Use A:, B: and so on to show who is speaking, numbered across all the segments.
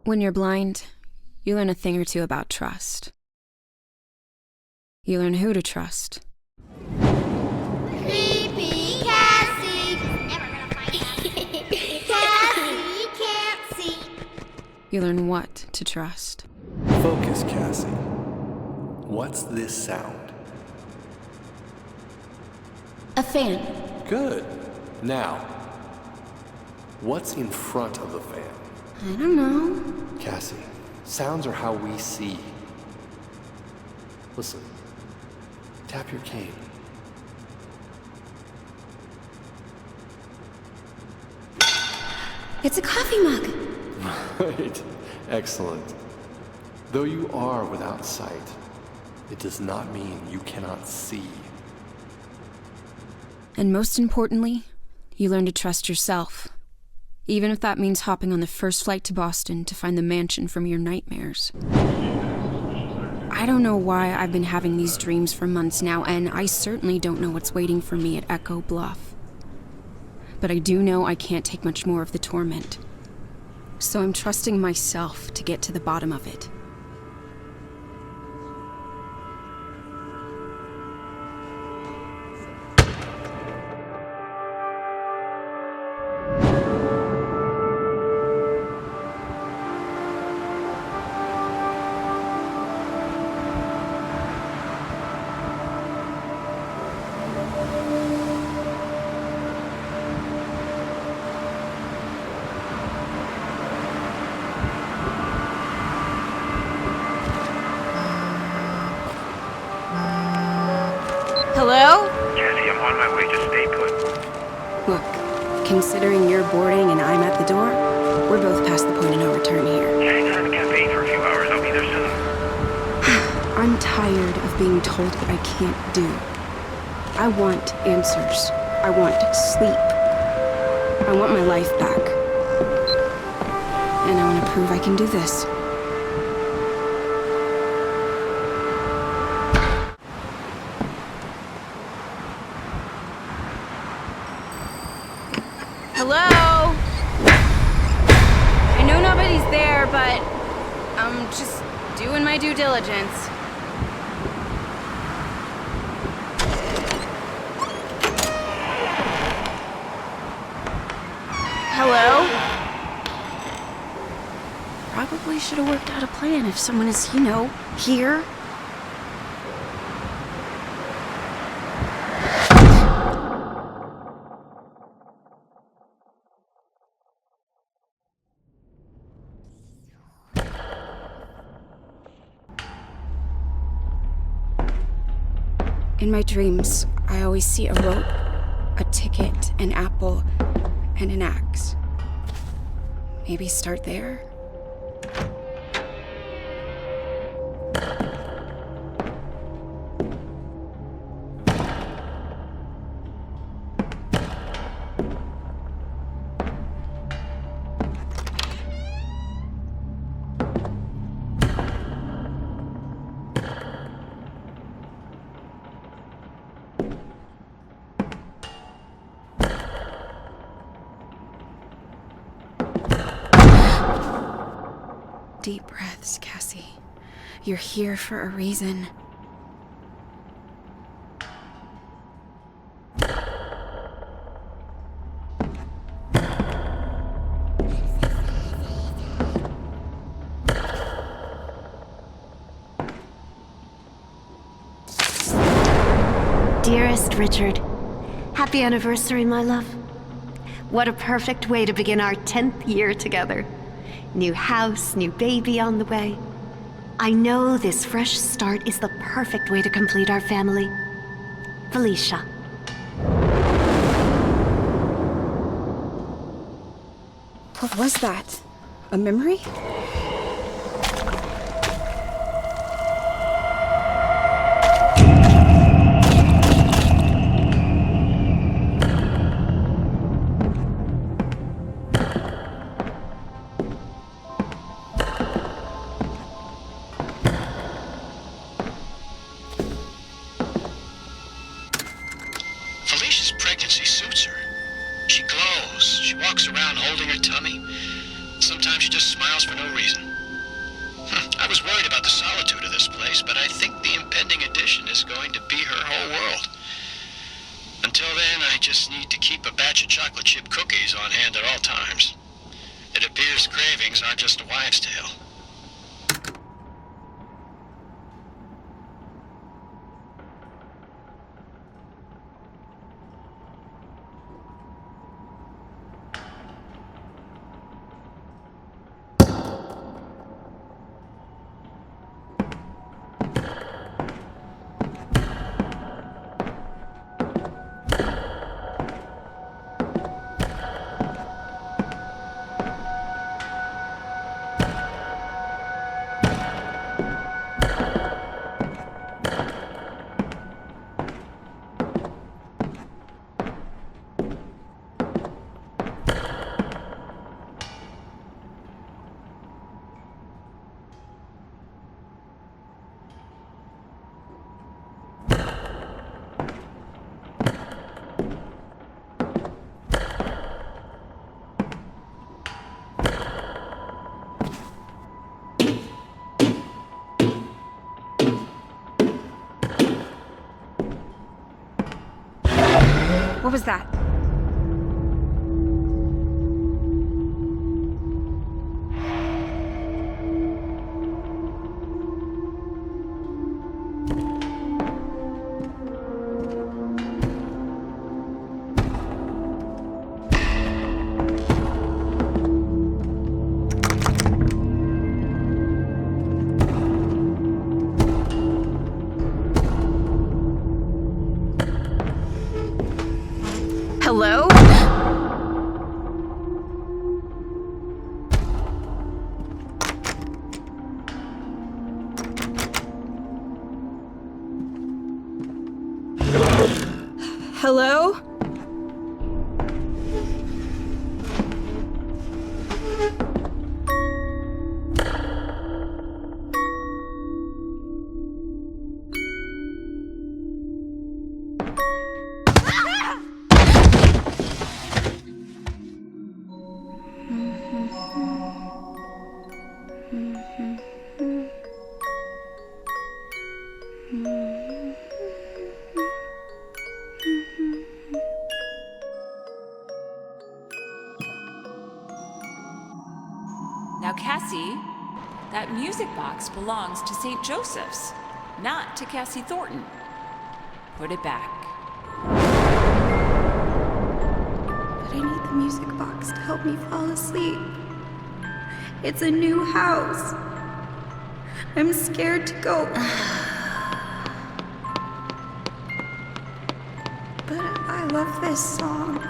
A: When you're blind, you learn a thing or two about trust. You learn who to trust.
B: Creepy Cassie! Never gonna find out. Cassie can't see.
A: You learn what to trust.
C: Focus, Cassie. What's this sound?
A: A fan.
C: Good. Now, what's in front of the fan?
A: I don't know.
C: Cassie, sounds are how we see. Listen. Tap your cane.
A: It's a coffee mug.
C: Right. Excellent. Though you are without sight, it does not mean you cannot see.
A: And most importantly, you learn to trust yourself. Even if that means hopping on the first flight to Boston to find the mansion from your nightmares. I don't know why I've been having these dreams for months now, and I certainly don't know what's waiting for me at Echo Bluff. But I do know I can't take much more of the torment. So I'm trusting myself to get to the bottom of it. Hello?
D: Cassie, I'm on my way. Just stay put.
A: Look, considering you're boarding and I'm at the door, we're both past the point of no return here.
D: Yeah, hang out in the cafe for a few hours. I'll be there soon.
A: I'm tired of being told what I can't do. I want answers. I want sleep. I want my life back. And I want to prove I can do this. Hello? I know nobody's there, but I'm just doing my due diligence. Hello? Probably should have worked out a plan if someone is, here. In my dreams, I always see a rope, a ticket, an apple, and an axe. Maybe start there? Deep breaths, Cassie. You're here for a reason.
E: Dearest Richard, happy anniversary, my love. What a perfect way to begin our 10th year together. New house, new baby on the way. I know this fresh start is the perfect way to complete our family. Felicia.
A: What was that? A memory?
F: Felicia's pregnancy suits her. She glows. She walks around holding her tummy. sometimes she just smiles for no reason. I was worried about the solitude of this place, but I think the impending addition is going to be her whole world. Until then, I just need to keep a batch of chocolate chip cookies on hand at all times. It appears cravings aren't just a wives' tale.
A: What was that? Hello? Hello?
G: Now, Cassie, that music box belongs to St. Joseph's, not to Cassie Thornton. Put it back.
A: But I need the music box to help me fall asleep. It's a new house. I'm scared to go. But I love this song.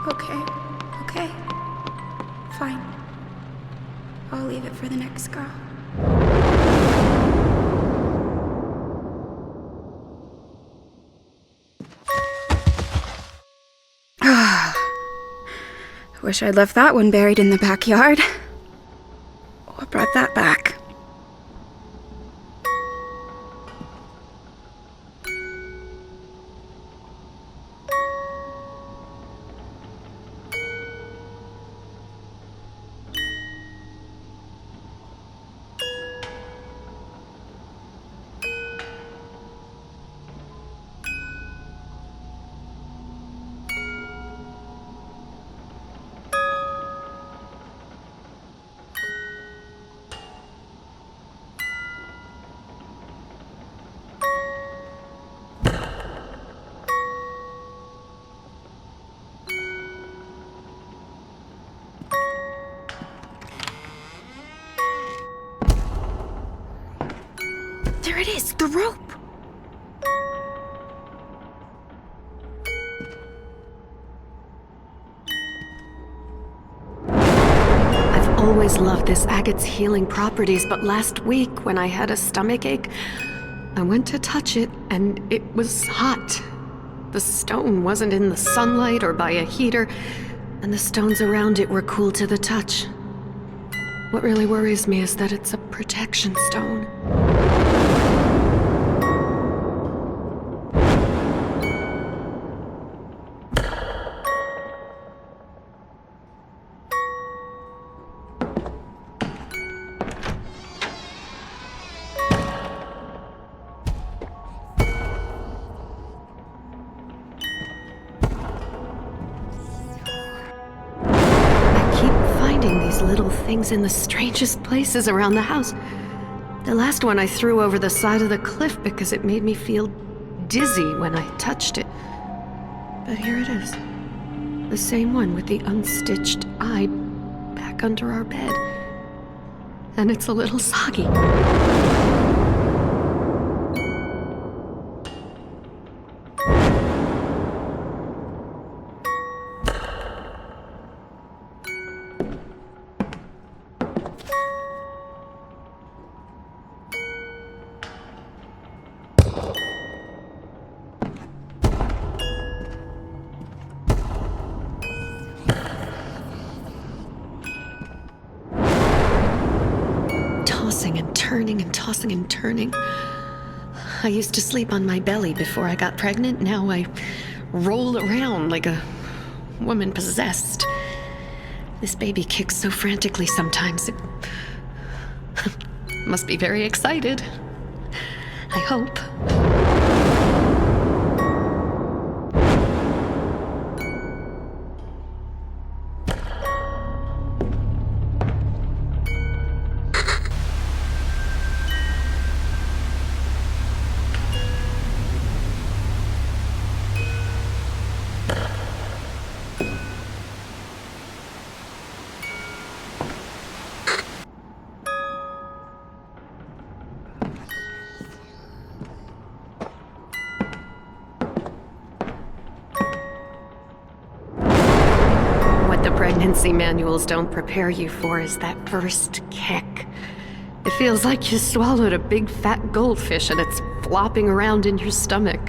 A: Okay. Fine. I'll leave it for the next girl. Wish I'd left that one buried in the backyard. What brought that back? There it is, the rope!
E: I've always loved this agate's healing properties, but last week when I had a stomachache, I went to touch it and it was hot. The stone wasn't in the sunlight or by a heater, and the stones around it were cool to the touch. What really worries me is that it's a protection stone. finding these little things in the strangest places around the house. The last one I threw over the side of the cliff because it made me feel dizzy when I touched it. But here it is. The same one with the unstitched eye back under our bed. And it's a little soggy. Tossing and turning. I used to sleep on my belly before I got pregnant. Now I roll around like a woman possessed. This baby kicks so frantically sometimes. It must be very excited. I hope. Pregnancy manuals don't prepare you for is that first kick. It feels like you swallowed a big fat goldfish and it's flopping around in your stomach.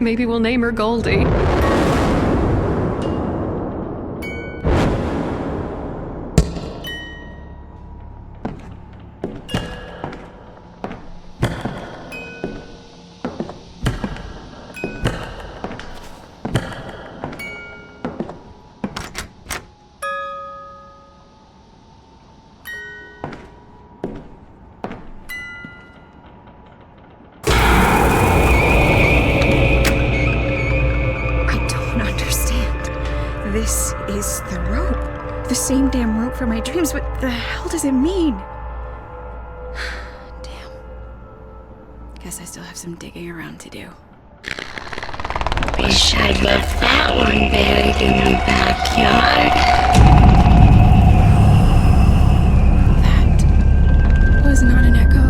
E: Maybe we'll name her Goldie.
A: This is the rope. The same damn rope for my dreams. What the hell does it mean? Damn. Guess I still have some digging around to do.
H: Wish I'd left that one buried in the backyard.
A: That was not an echo.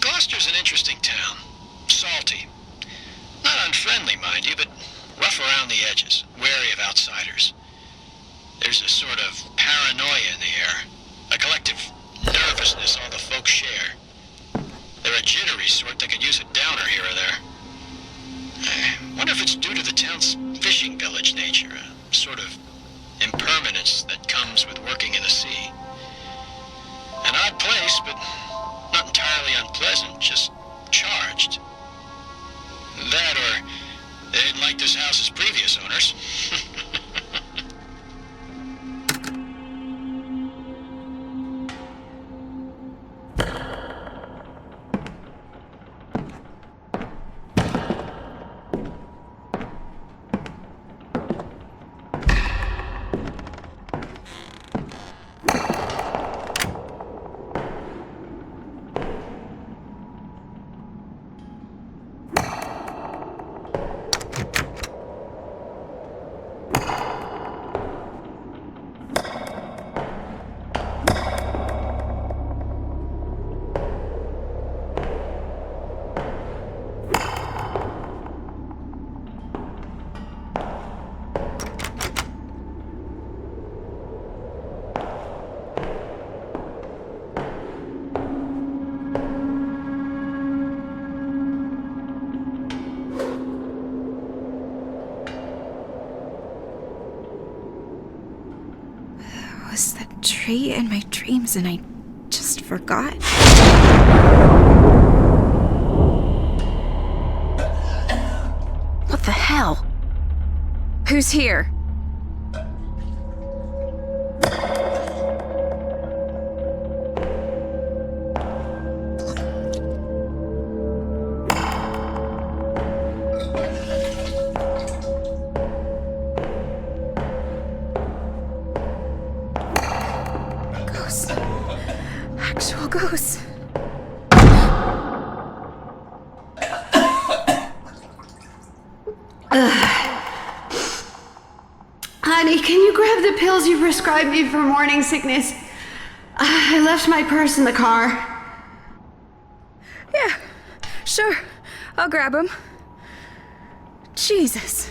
F: Gloucester's an interesting town. Salty. Not unfriendly, mind you, but rough around the edges, wary of outsiders. There's a sort of paranoia in the air, a collective nervousness all the folks share. They're a jittery sort that could use a downer here or there. I wonder if it's due to the town's fishing village nature, a sort of impermanence that comes with working in the sea. An odd place, but not entirely unpleasant, just charged. That or they didn't like this house's previous owners.
A: Was the tree in my dreams and I just forgot? What the hell? Who's here? Ghosts. Actual ghosts.
E: Honey, can you grab the pills you prescribed me for morning sickness? I left my purse in the car.
A: Yeah, sure. I'll grab him. Jesus.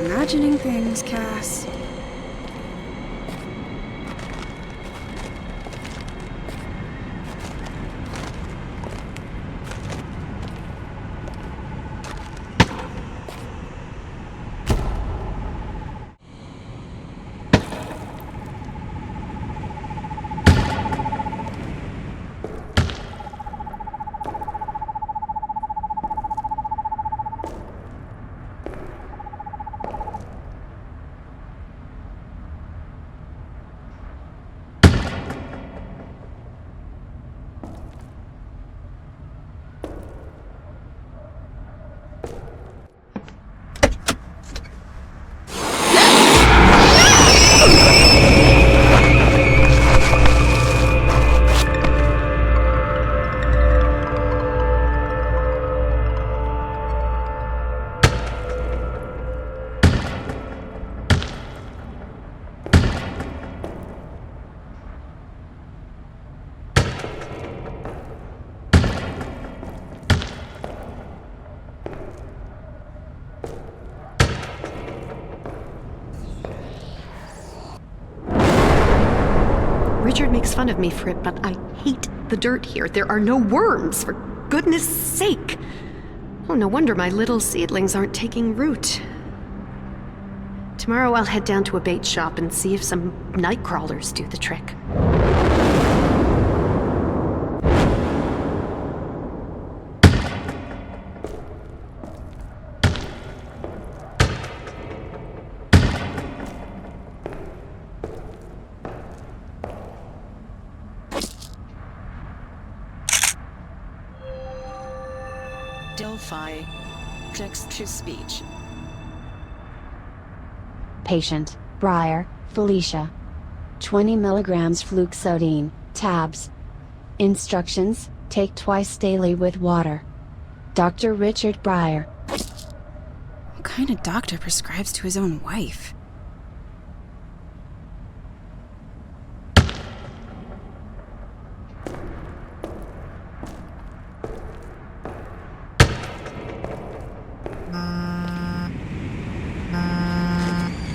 A: Imagining things, Cass.
E: Richard makes fun of me for it, but I hate the dirt here. There are no worms, for goodness sake. Oh, no wonder my little seedlings aren't taking root. Tomorrow I'll head down to a bait shop and see if some night crawlers do the trick.
I: Delphi. Text-to-speech.
J: Patient, Breyer, Felicia. 20 milligrams fluoxetine, tabs. Instructions, take twice daily with water. Dr. Richard Breyer.
A: What kind of doctor prescribes to his own wife?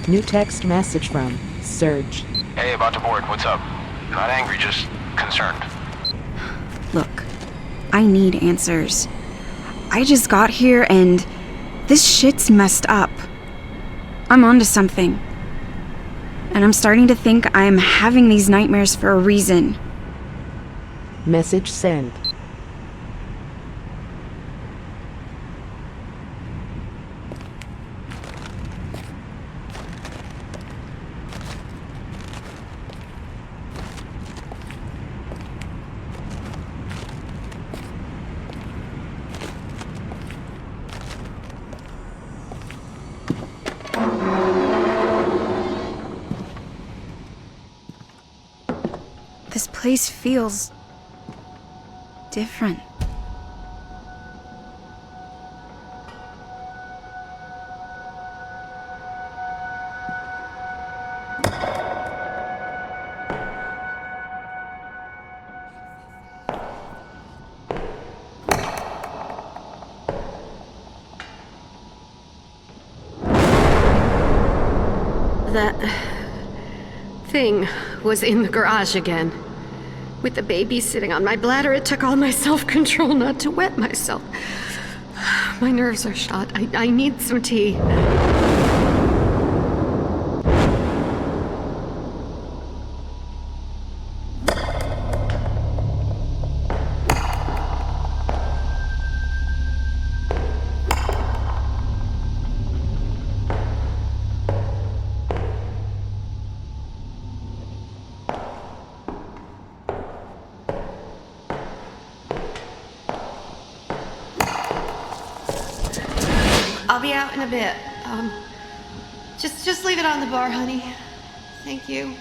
K: New text message from Serge.
F: Hey, about to board. What's up? Not angry, just concerned.
A: Look, I need answers. I just got here and this shit's messed up. I'm onto something. And I'm starting to think I'm having these nightmares for a reason.
K: Message sent.
A: This place feels different.
E: That thing was in the garage again. With the baby sitting on my bladder, it took all my self-control not to wet myself. My nerves are shot. I need some tea. I'll be out in a bit. Just leave it on the bar, honey. Thank you.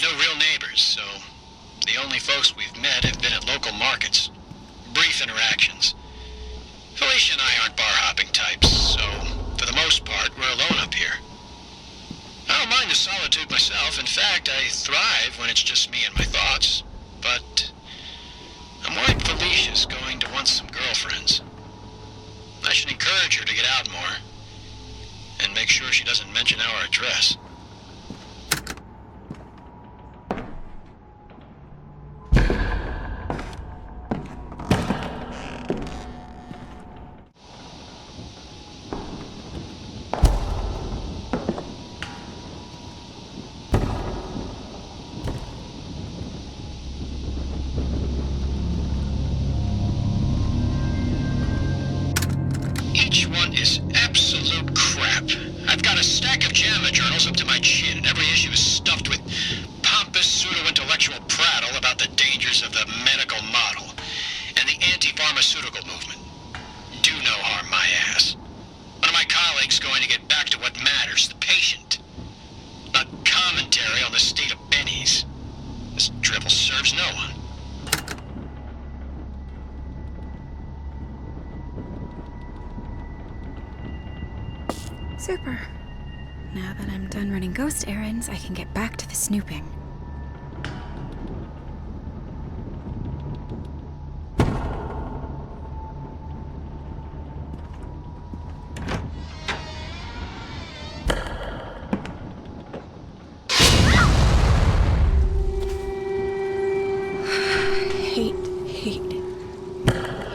F: No real neighbors, so the only folks we've met have been at local markets. Brief interactions. Felicia and I aren't bar-hopping types, so for the most part, we're alone up here. I don't mind the solitude myself. In fact, I thrive when it's just me and my thoughts. But I'm worried Felicia's going to want some girlfriends. I should encourage her to get out more, and make sure she doesn't mention our address. Each one is absolute crap. I've got a stack of JAMA journals up to my chin, and every issue is stuffed with pompous pseudo-intellectual prattle about the dangers of the medical model and the anti-pharmaceutical movement. Do no harm my ass. One of my colleagues going to get back to what matters, the patient. Not commentary on the state of bennies. This drivel serves no one.
A: Super. Now that I'm done running ghost errands, I can get back to the snooping.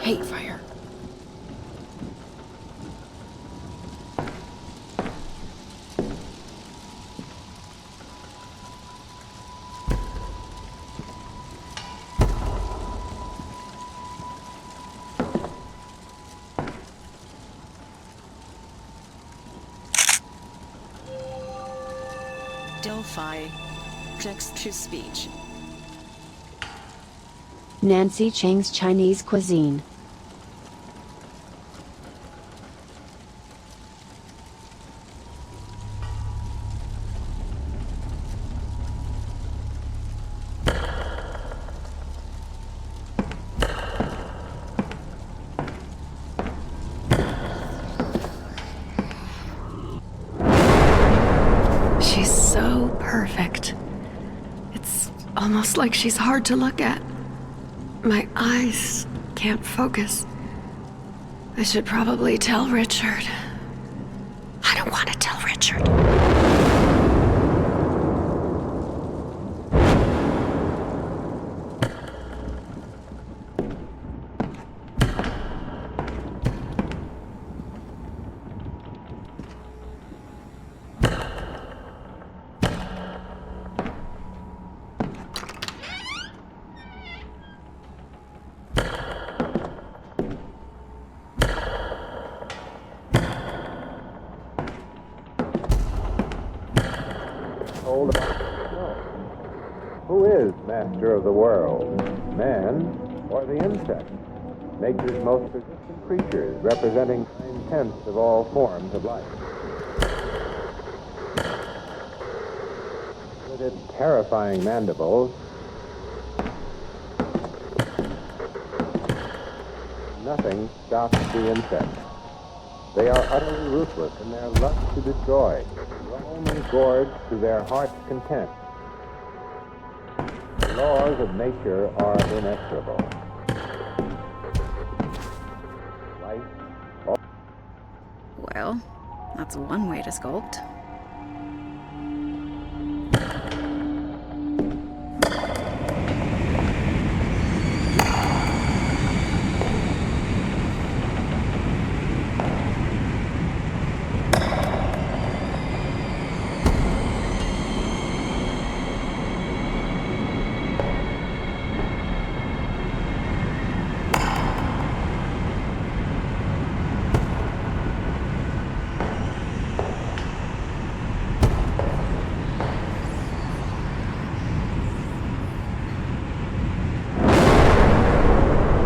A: Hate fire.
I: Delphi. Text-to-speech.
J: Nancy Chang's Chinese cuisine.
E: She's so perfect. It's almost like she's hard to look at. My eyes can't focus. I should probably tell Richard. I don't want to tell Richard.
L: Who is master of the world, man or the insect? Nature's most persistent creatures, representing 9/10 of all forms of life. With its terrifying mandibles, nothing stops the insect. They are utterly ruthless in their lust to destroy, only gorge to their heart's content. The laws of nature are inexorable. Life.
A: Well, that's one way to sculpt.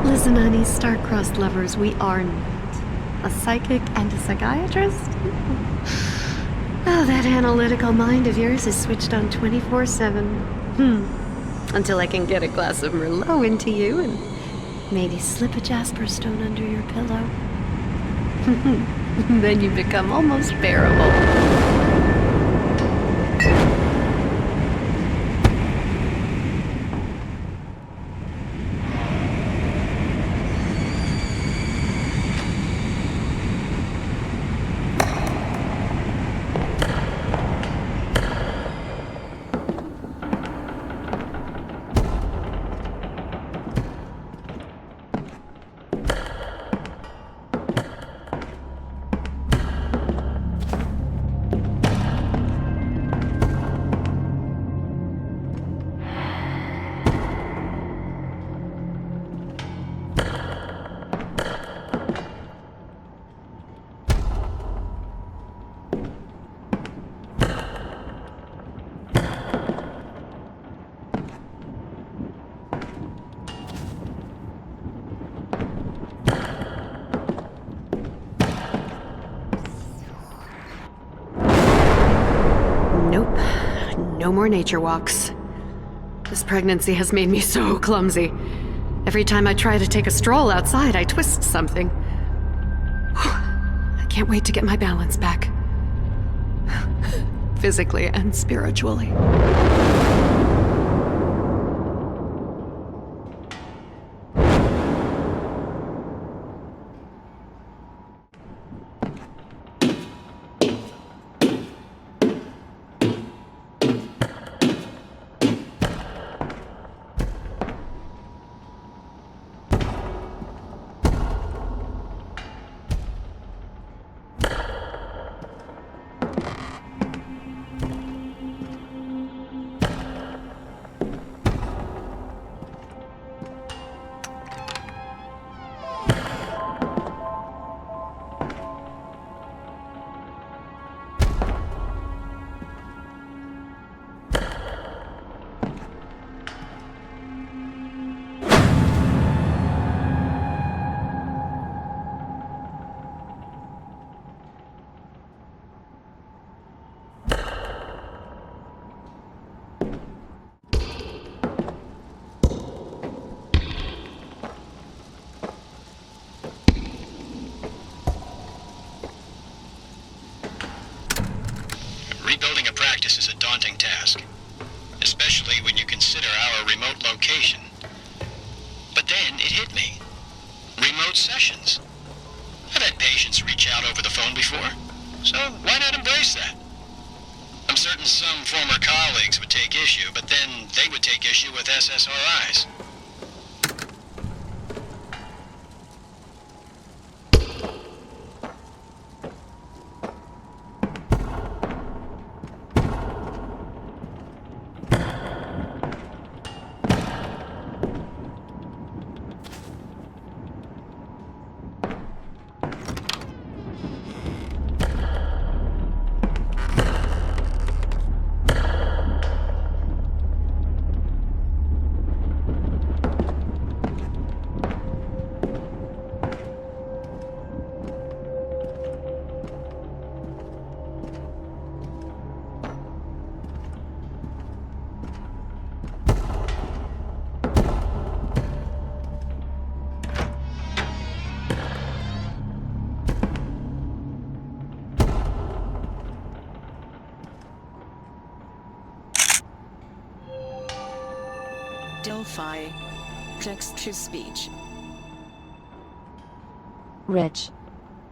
E: Listen, honey, star-crossed lovers, we are not. A psychic and a psychiatrist? Oh, that analytical mind of yours is switched on 24/7. Until I can get a glass of Merlot into you and maybe slip a jasper stone under your pillow. Then you become almost bearable. Nope. No more nature walks. This pregnancy has made me so clumsy. Every time I try to take a stroll outside, I twist something. I can't wait to get my balance back. Physically and spiritually.
F: this is a daunting task, especially when you consider our remote location. But then it hit me. Remote sessions. I've had patients reach out over the phone before, so why not embrace that? I'm certain some former colleagues would take issue, but then they would take issue with SSRIs.
I: Delphi. Text-to-speech.
J: Rich.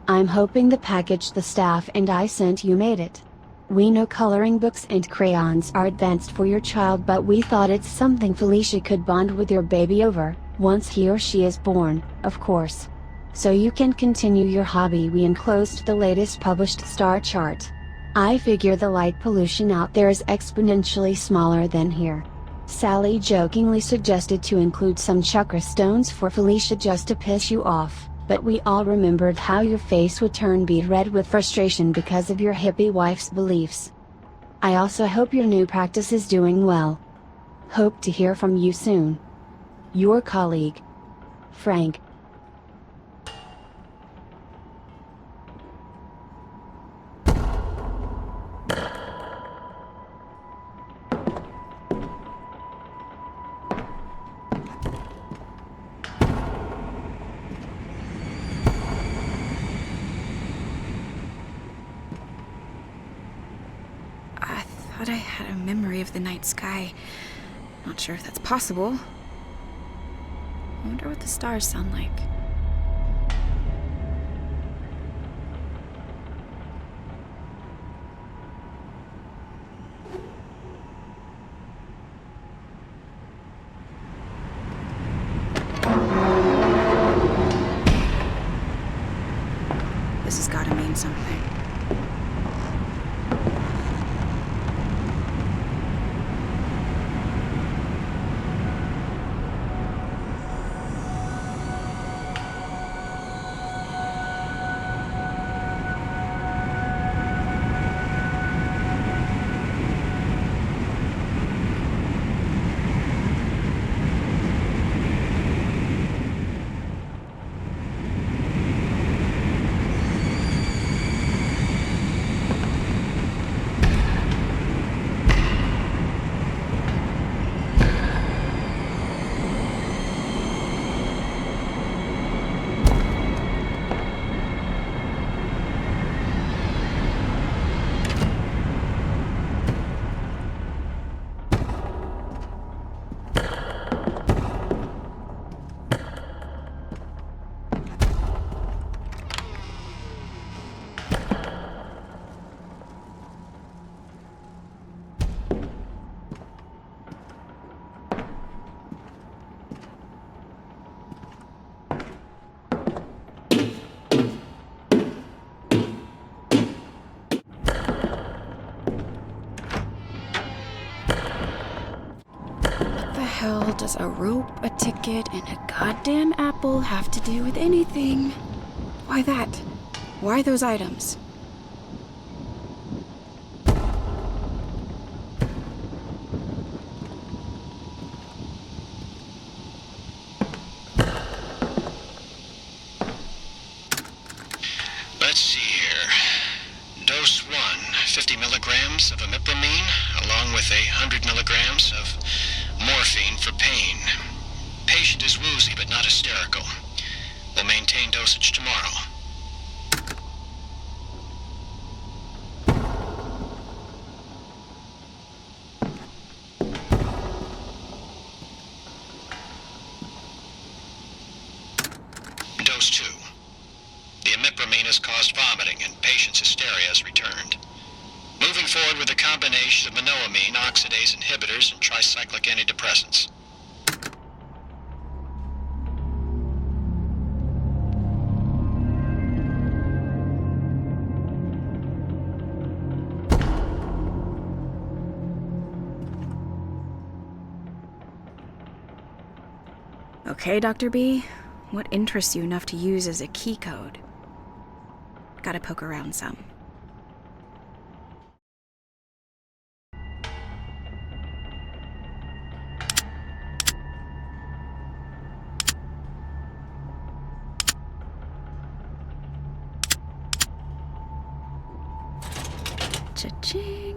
J: I'm hoping the package the staff and I sent you made it. We know coloring books and crayons are advanced for your child, but we thought it's something Felicia could bond with your baby over, once he or she is born, of course. So you can continue your hobby. We enclosed the latest published star chart. I figure the light pollution out there is exponentially smaller than here. Sally jokingly suggested to include some chakra stones for Felicia just to piss you off, but we all remembered how your face would turn beet red with frustration because of your hippie wife's beliefs. I also hope your new practice is doing well. Hope to hear from you soon. Your colleague, Frank.
A: I thought I had a memory of the night sky. Not sure if that's possible. I wonder what the stars sound like. This has got to mean something. What the hell does a rope, a ticket, and a goddamn apple have to do with anything? Why that? Why those items?
F: Let's see here. Dose 1, 50 milligrams of imipramine, along with 100 milligrams of morphine for pain. Patient is woozy but not hysterical. We'll maintain dosage tomorrow. has caused vomiting and patient's hysteria has returned. Moving forward with a combination of monoamine, oxidase inhibitors, and tricyclic antidepressants.
A: Okay, Dr. B, what interests you enough to use as a key code? Gotta poke around some. Cha-ching.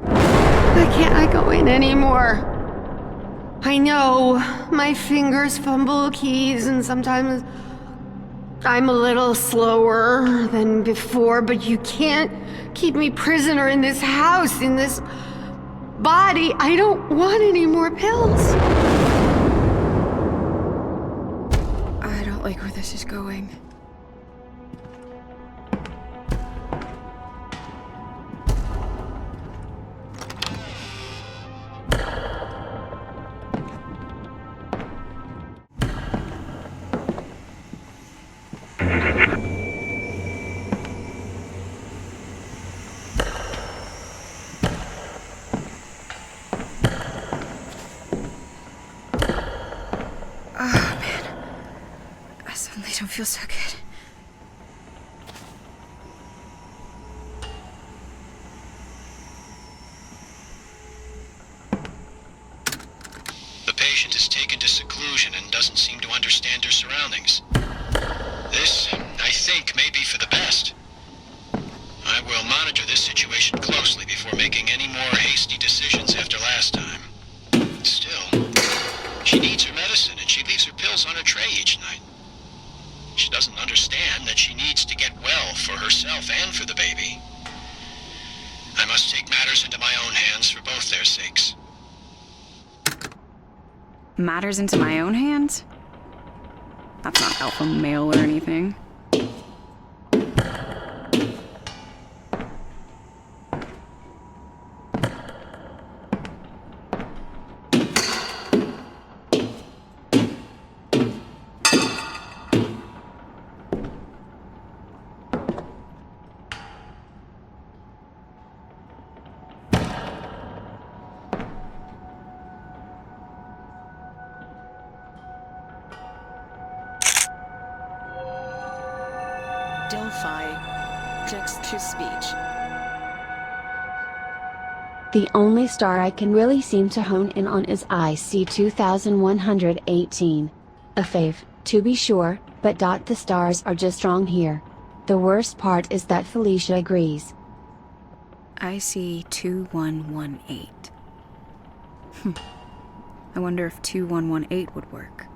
E: Why can't I go in anymore? I know my fingers fumble keys and sometimes I'm a little slower than before, but you can't keep me prisoner in this house, in this body. I don't want any more pills.
A: I don't like where this is going. I don't feel so good.
F: The patient is taken to seclusion and doesn't seem to understand her surroundings. This, I think, may be for the best. I will monitor this situation closely before making any more hasty decisions after last time. Still, she needs her medicine and she leaves her pills on her tray each night. She doesn't understand that she needs to get well for herself and for the baby. I must take matters into my own hands for both their sakes.
A: Matters into my own hands? That's not alpha male or anything.
I: Delphi. Text-to-speech.
J: The only star I can really seem to hone in on is IC 2118. A fave, to be sure, but the stars are just wrong here. The worst part is that Felicia agrees.
A: IC 2118. I wonder if 2118 would work.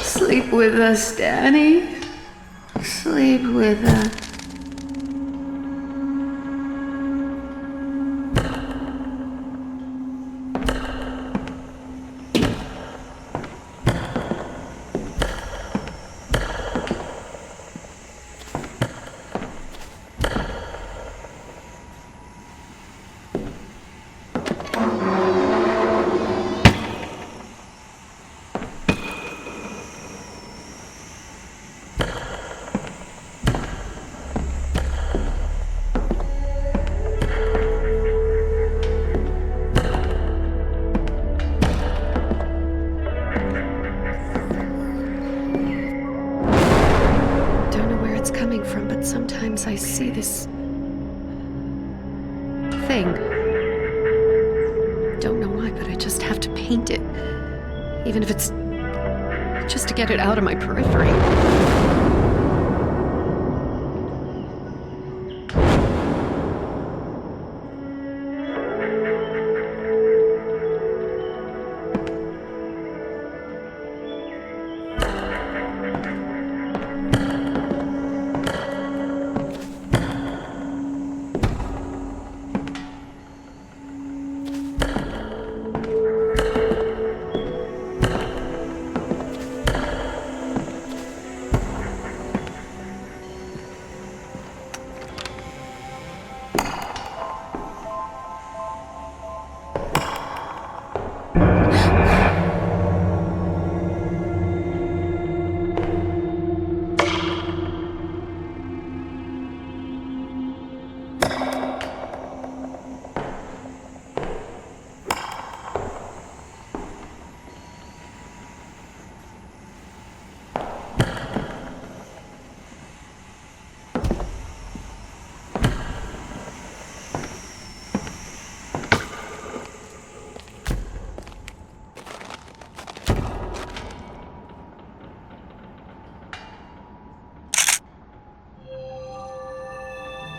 E: Sleep with us, Danny. Sleep with us. Sometimes I see this thing to paint it, even if it's just to get it out of my periphery.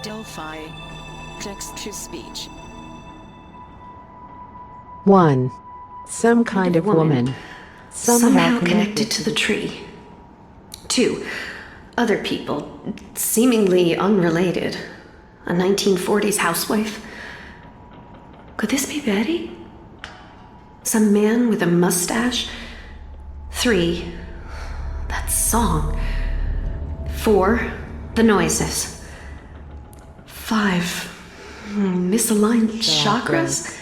I: Delphi. Text-to-speech.
K: 1. Some kind of woman.
E: Somehow connected to the tree. 2. Other people, seemingly unrelated. A 1940s housewife. Could this be Betty? Some man with a mustache? 3. That song. 4. The noises. 5. Misaligned chakras?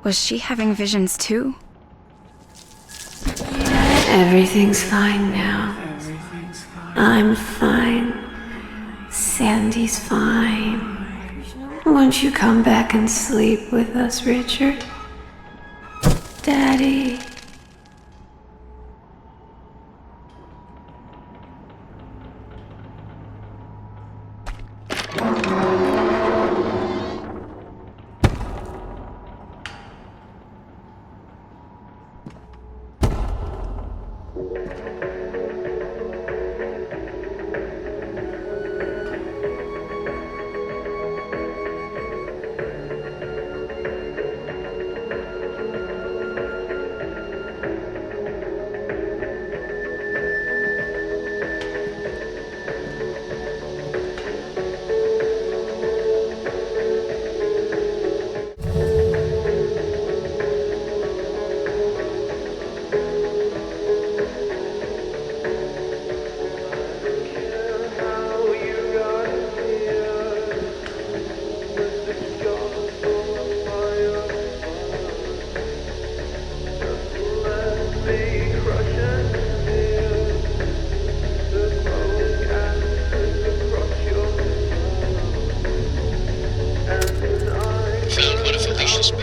A: Was she having visions too?
E: Everything's fine now. I'm fine. Sandy's fine. Won't you come back and sleep with us, Richard? Daddy.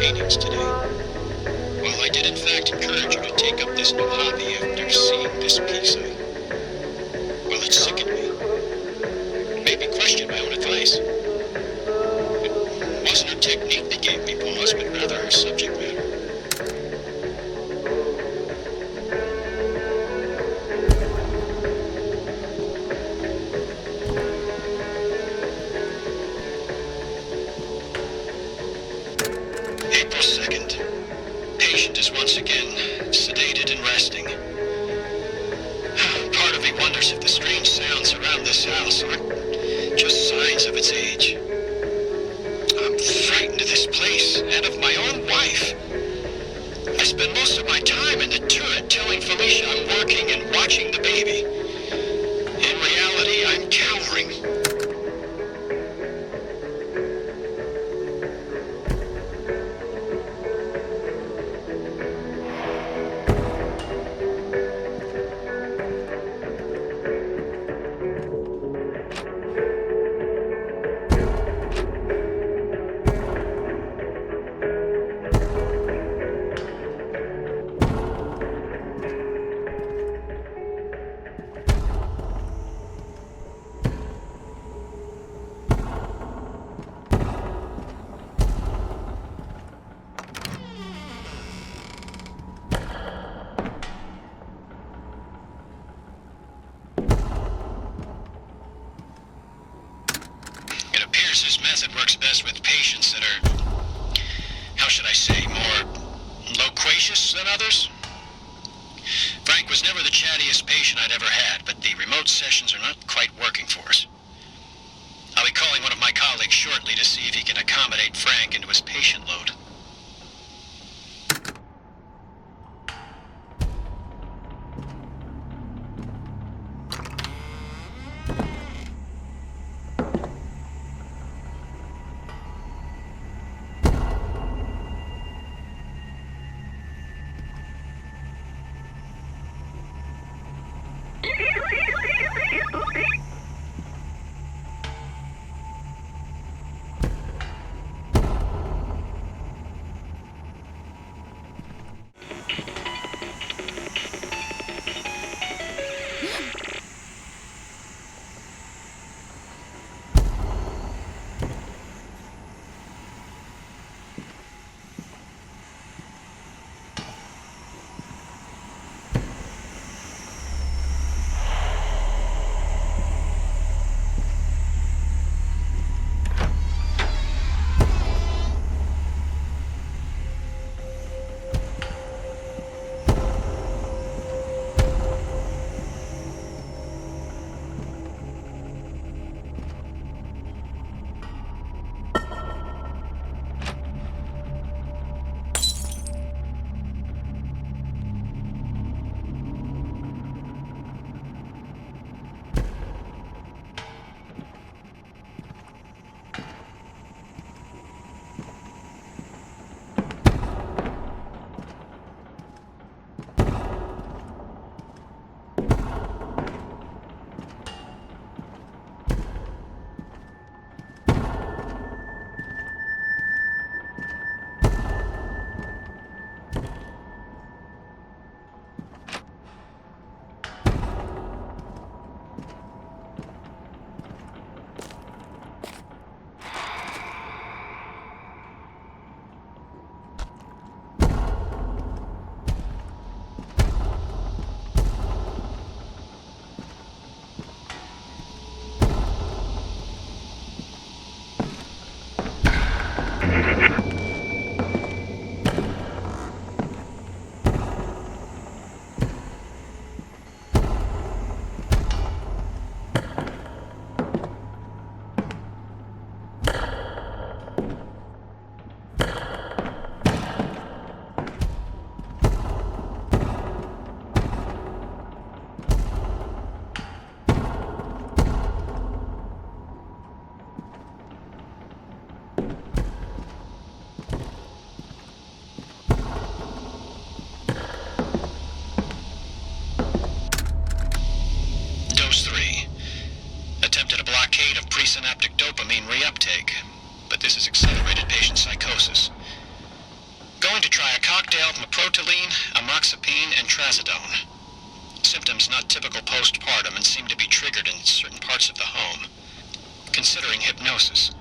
F: paintings today. While I did in fact encourage you to take up this new hobby after seeing this piece, well, it sickened me. It made me question my own advice. It wasn't her technique that gave me pause, but rather her subject matter. April 2nd. Patient is once again sedated and resting. Part of me wonders if the strange sounds around this house aren't just signs of its age. I'm frightened of this place and of my own wife. I spend most of my time in the turret telling Felicia I'm working and watching the baby. In reality, I'm cowering. works best with patients that are, how should I say, more loquacious than others. Frank was never the chattiest patient I'd ever had, but the remote sessions are not quite working for us. I'll be calling one of my colleagues shortly to see if he can accommodate Frank into his patient load. Presynaptic dopamine reuptake, but this has accelerated patient psychosis. Going to try a cocktail of meproteline, amoxapine, and trazodone. Symptoms not typical postpartum and seem to be triggered in certain parts of the home. Considering hypnosis.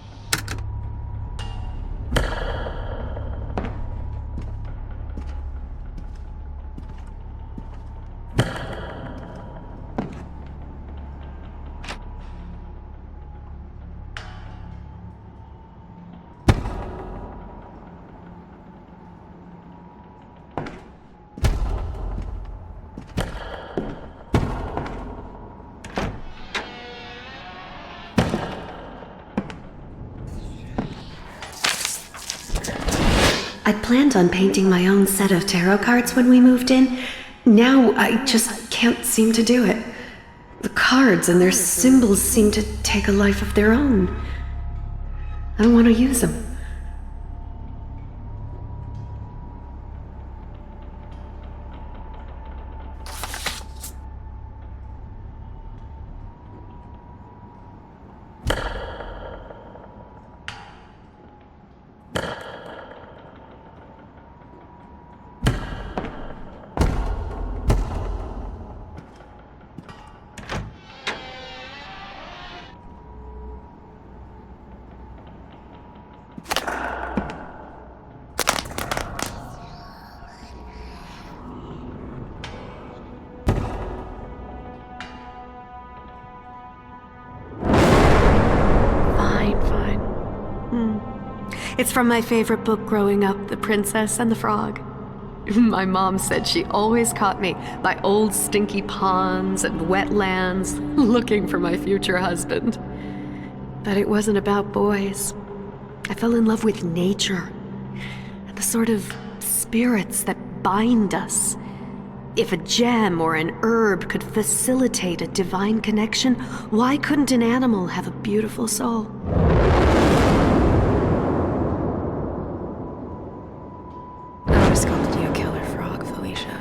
E: I'd planned on painting my own set of tarot cards when we moved in. Now I just can't seem to do it. The cards and their symbols seem to take a life of their own. I don't want to use them. It's from my favorite book growing up, The Princess and the Frog. My mom said she always caught me by old stinky ponds and wetlands looking for my future husband. But it wasn't about boys. I fell in love with nature and the sort of spirits that bind us. If a gem or an herb could facilitate a divine connection, why couldn't an animal have a beautiful soul?
A: I was called you a killer frog, Felicia.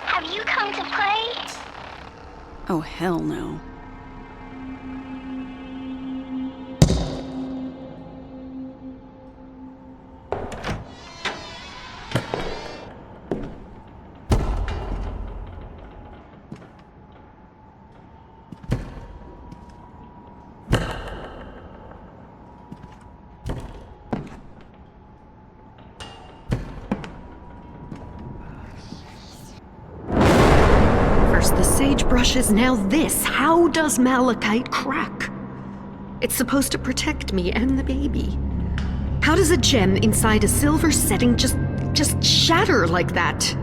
B: Have you come to play?
A: Oh, hell no.
E: First the sagebrushes, now this. How does malachite crack? It's supposed to protect me and the baby. How does a gem inside a silver setting just shatter like that?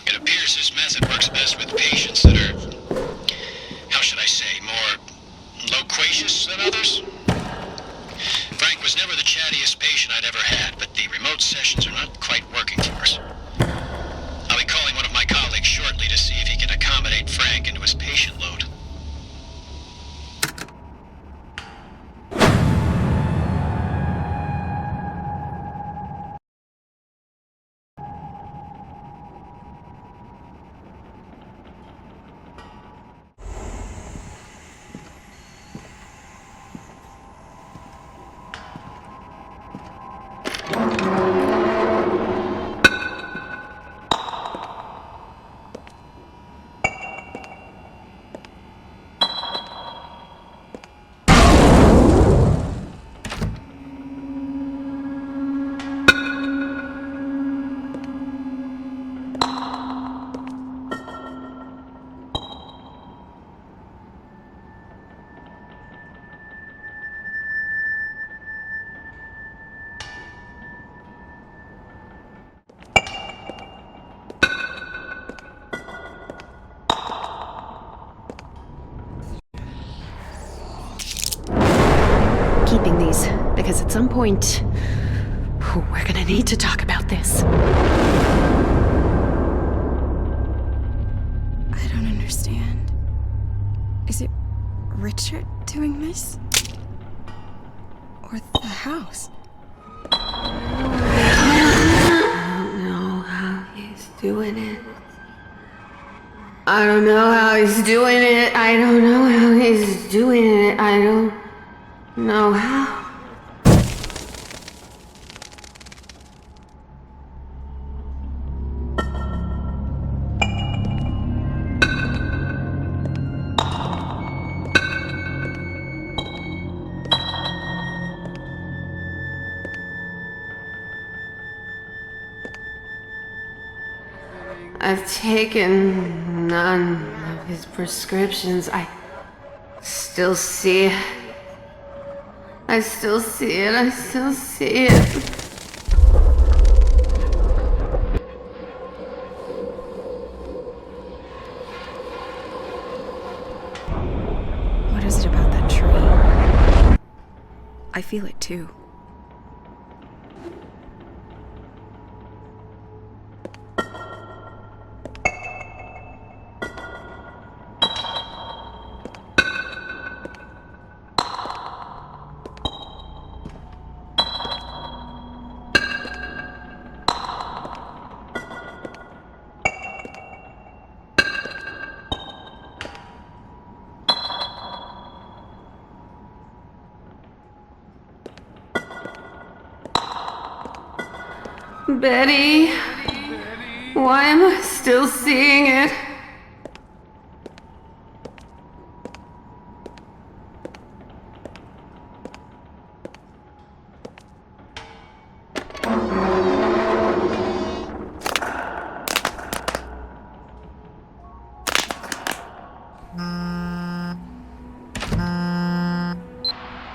F: It appears this method works best with patients that are, how should I say, more loquacious than others. Frank was never the chattiest patient I'd ever had, but the remote sessions are not quite working for us. I'll be calling one of my colleagues shortly to see if he can accommodate Frank into his patient load.
E: Keeping these, because at some point, we're gonna need to talk about this.
A: I don't understand. Is it Richard doing this? Or the house?
E: I don't know how he's doing it. I don't know how he's doing it. I don't know how he's doing it. I don't know how. I've taken none of his prescriptions. I still see it. I still see it. I still see it.
A: What is it about that tree? I feel it too.
E: Betty, why am I still seeing it?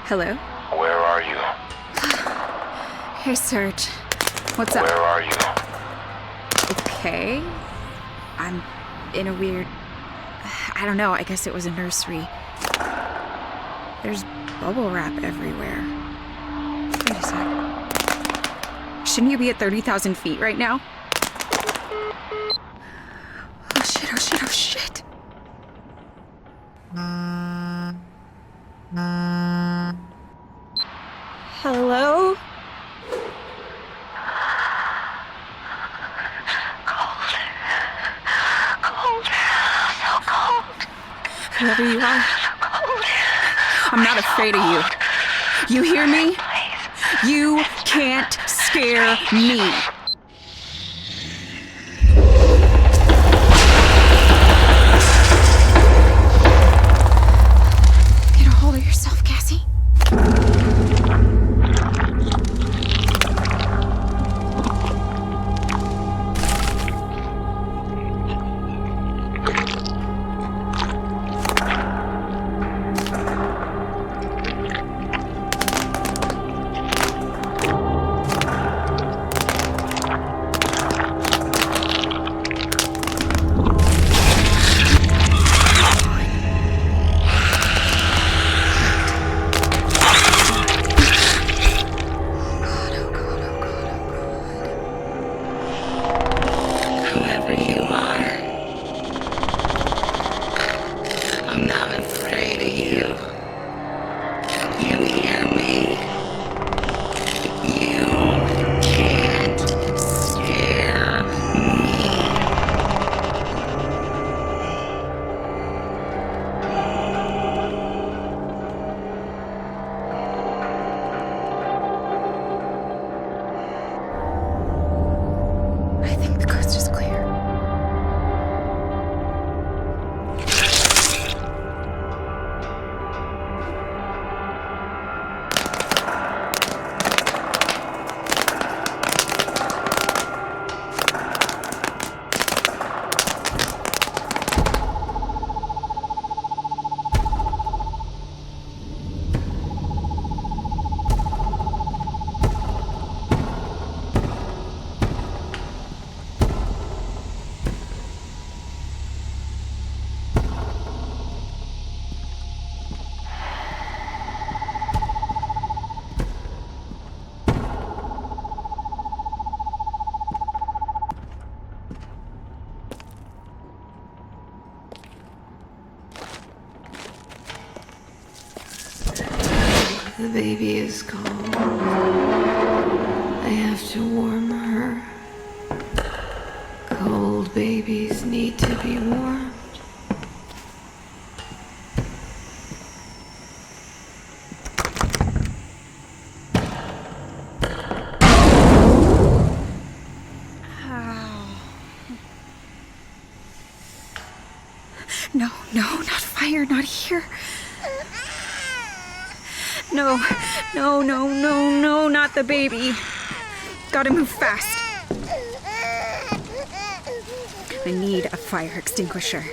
A: Hello?
D: Where are you?
A: Hey, Serge. What's up?
D: Where are you?
A: Okay. I'm in a weird... I don't know, I guess it was a nursery. There's bubble wrap everywhere. Wait a sec. Shouldn't you be at 30,000 feet right now? Oh shit, oh shit, oh shit. Hello? Whoever you are, I'm not afraid of you. You hear me? You can't scare me. Get a hold of yourself, Cassie.
E: The baby is cold. I have to warm her. Cold babies need to be warmed.
A: No, no, not fire, not here. No, no, no, no, no, not the baby. Gotta move fast. I need a fire extinguisher.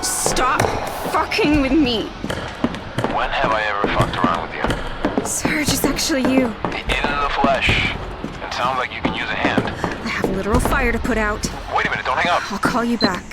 A: Stop fucking with me.
F: When have I ever fucked around with you?
A: Serge, it's actually you.
F: In the flesh. It sounds like you can use a hand.
A: I have literal fire to put out.
F: Wait a minute, don't hang up.
A: I'll call you back.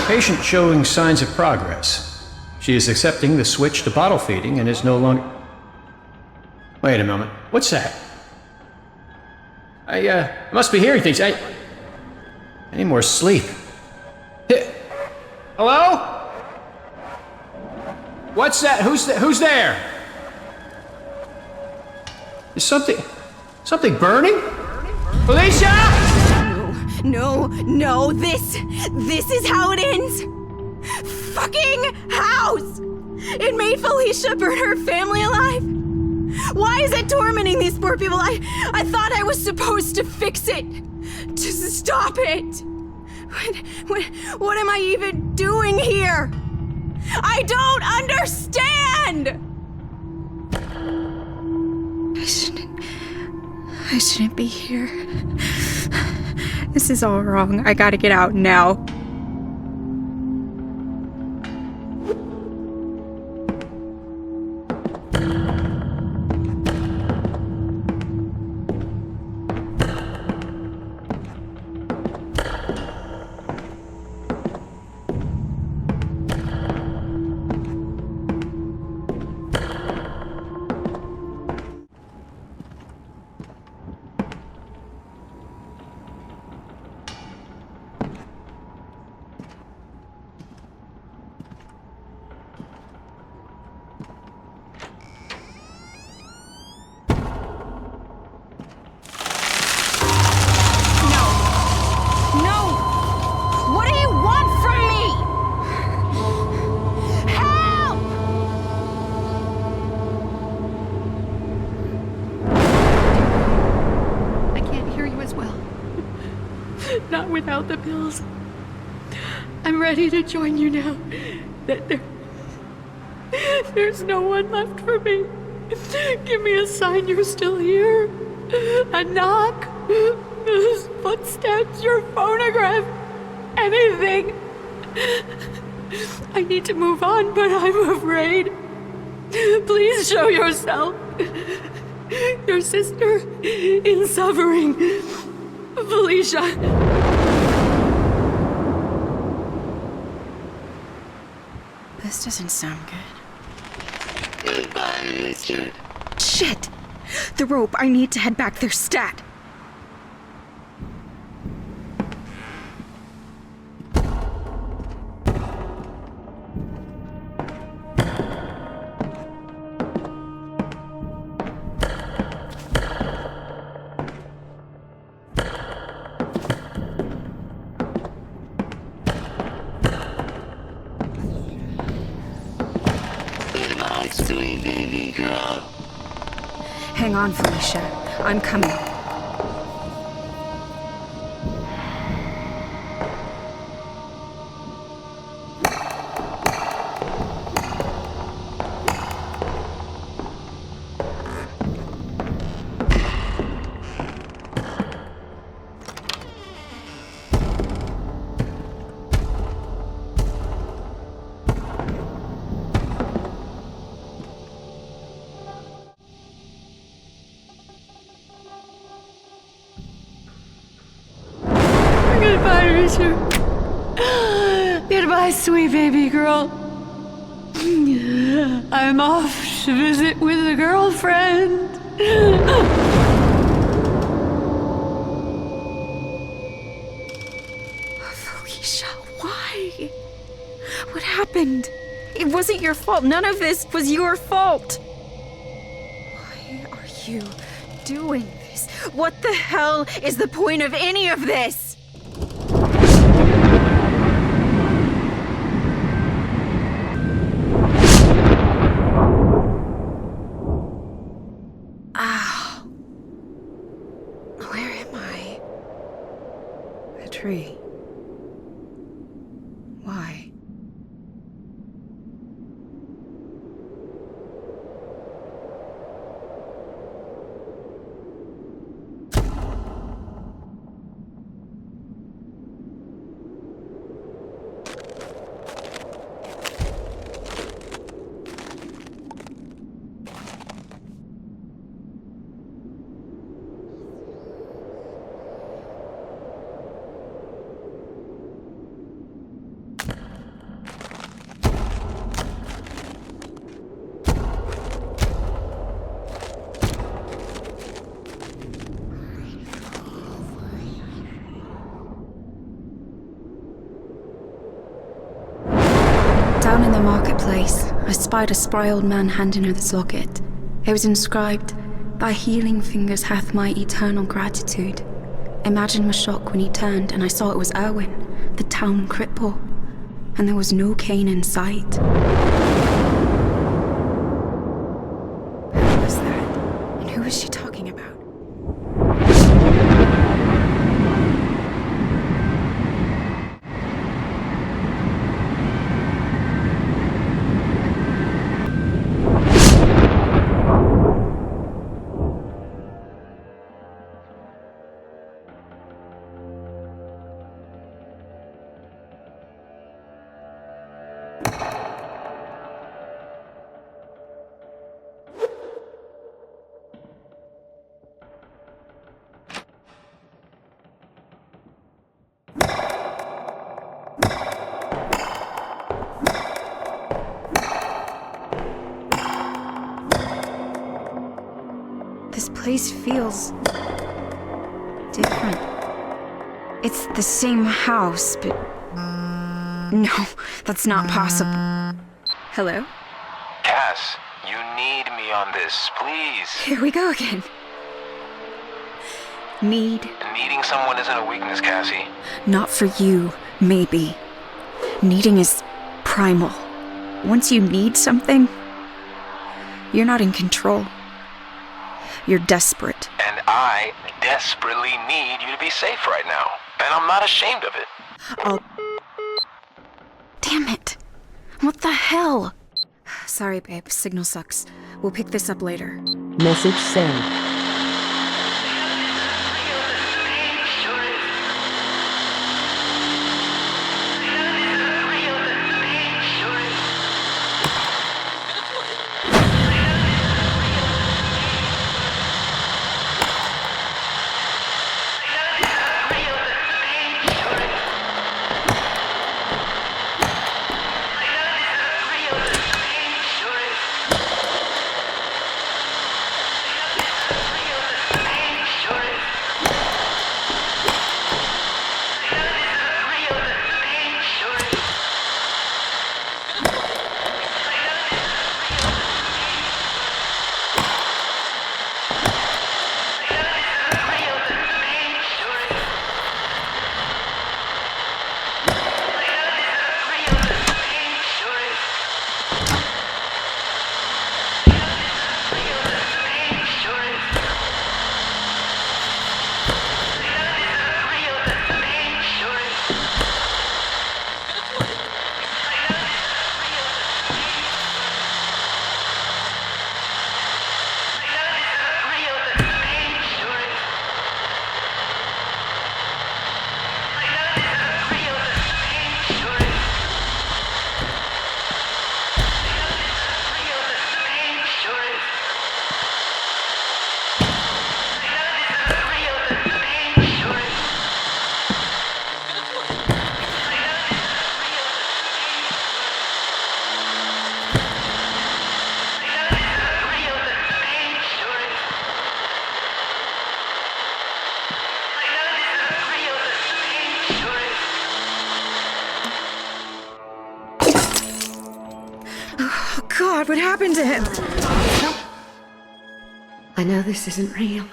M: Patient showing signs of progress. She is accepting the switch to bottle feeding and is no longer... Wait a moment. What's that? I must be hearing things. I need more sleep. Hello? What's that? Who's there? Is something burning? Felicia!
A: No, this is how it ends! Fucking house! It made Felicia burn her family alive! Why is it tormenting these poor people? I thought I was supposed to fix it! To stop it! What am I even doing here? I don't understand! I shouldn't be here. This is all wrong. I gotta get out now.
N: Not without the pills. I'm ready to join you now. There's no one left for me. Give me a sign you're still here. A knock. Footsteps, your phonograph. Anything. I need to move on, but I'm afraid. Please show yourself. Your sister in suffering. Felicia.
A: This doesn't sound good.
H: Goodbye, Richard.
A: Shit! The rope. I need to head back there stat.
H: Goodbye, sweet baby girl.
A: Hang on, Felicia. I'm coming.
N: Goodbye, Richard. Goodbye, sweet baby girl. I'm off to visit with a girlfriend.
A: Felicia, why? What happened? It wasn't your fault. None of this was your fault. Why are you doing this? What the hell is the point of any of this? Ow. Where am I? A tree. Why? Down in the marketplace, I spied a spry old man handing her this locket. It was inscribed, "Thy healing fingers hath my eternal gratitude." Imagine my shock when he turned and I saw it was Erwin, the town cripple, and there was no Kane in sight. Who was that? And who was she talking about? This place feels different. It's the same house, but no, that's not possible. Hello?
F: Cass, you need me on this, please.
A: Here we go again. Need?
F: Needing someone isn't a weakness, Cassie.
A: Not for you, maybe. Needing is primal. Once you need something, you're not in control. You're desperate.
F: And I desperately need you to be safe right now. And I'm not ashamed of it.
A: Oh. Damn it. What the hell? Sorry, babe. Signal sucks. We'll pick this up later.
K: Message sent.
A: Oh, God, what happened to him?
E: I know this isn't real.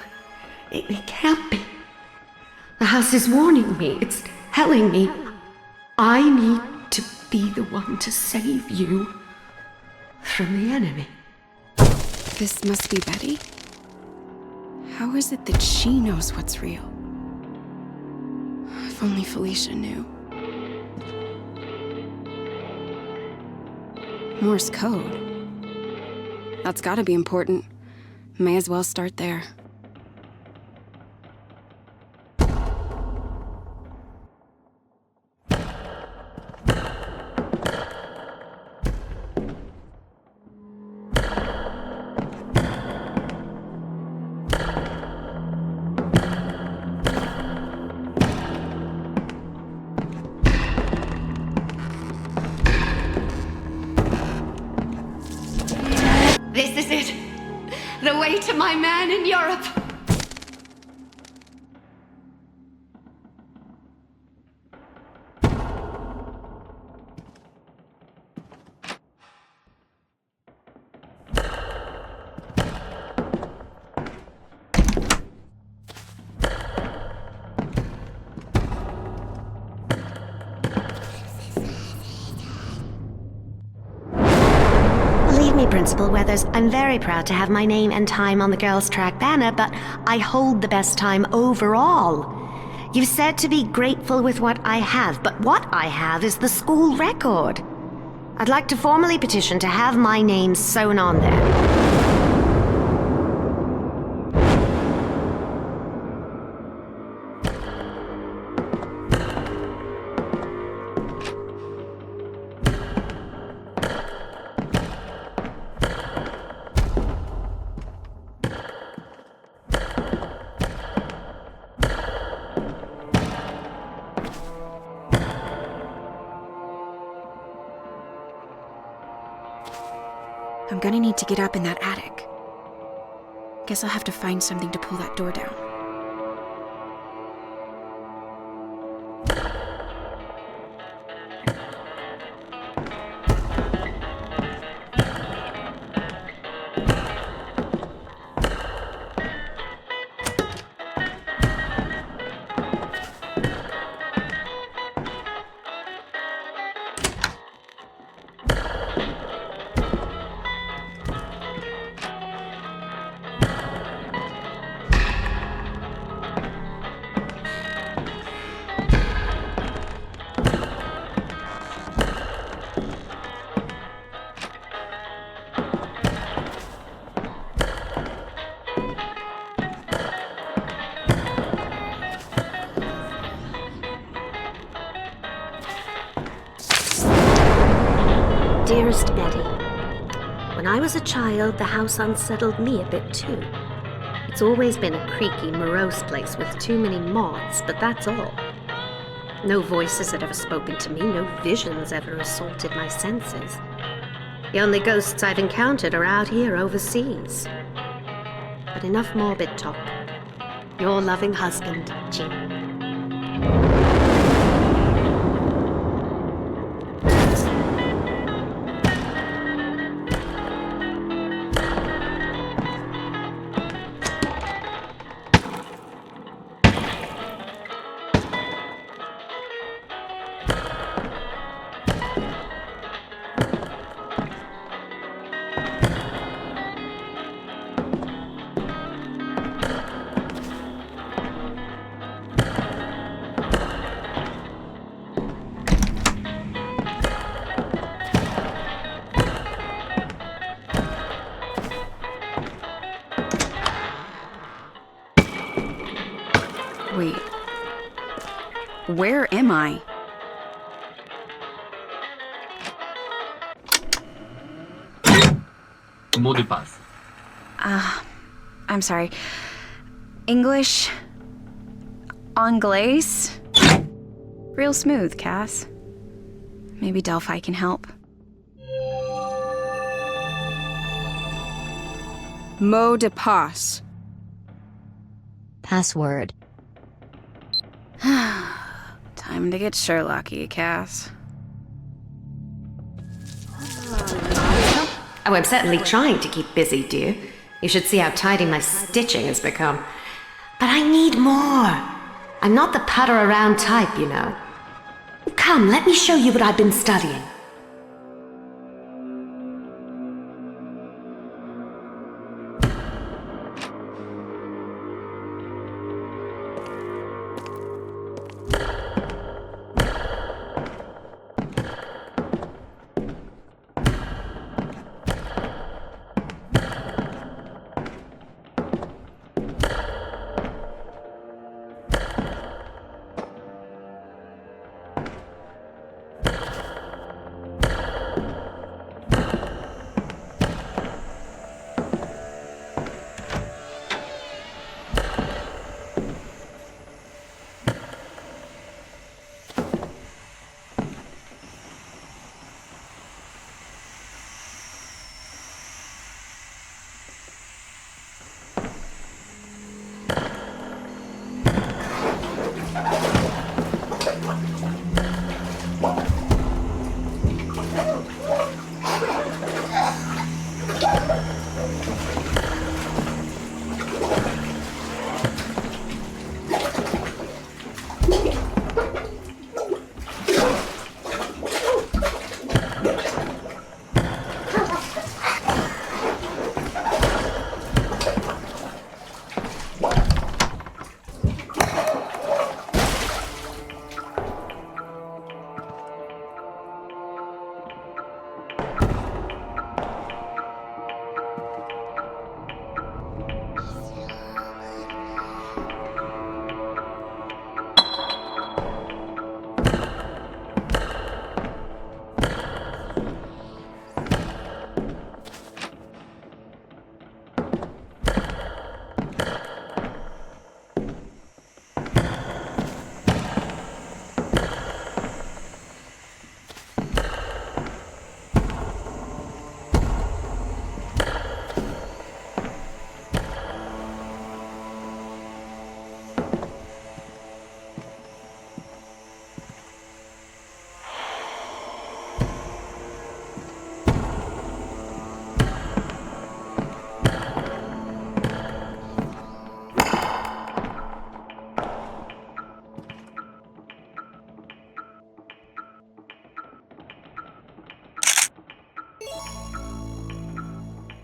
E: It can't be. The house is warning me. It's telling me I need to be the one to save you from the enemy.
A: This must be Betty. How is it that she knows what's real? If only Felicia knew. Morse code. That's gotta be important. May as well start there.
E: This is it. The way to my man in Europe. Believe me, Principal Weathers, I'm very proud to have my name and time on the Girls' Track banner, but I hold the best time overall. You've said to be grateful with what I have, but what I have is the school record. I'd like to formally petition to have my name sewn on there.
A: I'm gonna need to get up in that attic. Guess I'll have to find something to pull that door down.
E: Dearest Betty, when I was a child, the house unsettled me a bit too. It's always been a creaky, morose place with too many moths, but that's all. No voices had ever spoken to me, no visions ever assaulted my senses. The only ghosts I've encountered are out here overseas. But enough morbid talk. Your loving husband, Jim. Wait. Where am I?
O: Mot de passe.
A: I'm sorry. English? Anglaise? Real smooth, Cass. Maybe Delphi can help. Mot de passe.
P: Password.
A: Time to get Sherlocky, Cass.
E: Oh, I'm certainly trying to keep busy, dear. You should see how tidy my stitching has become. But I need more. I'm not the putter around type, you know. Come, let me show you what I've been studying.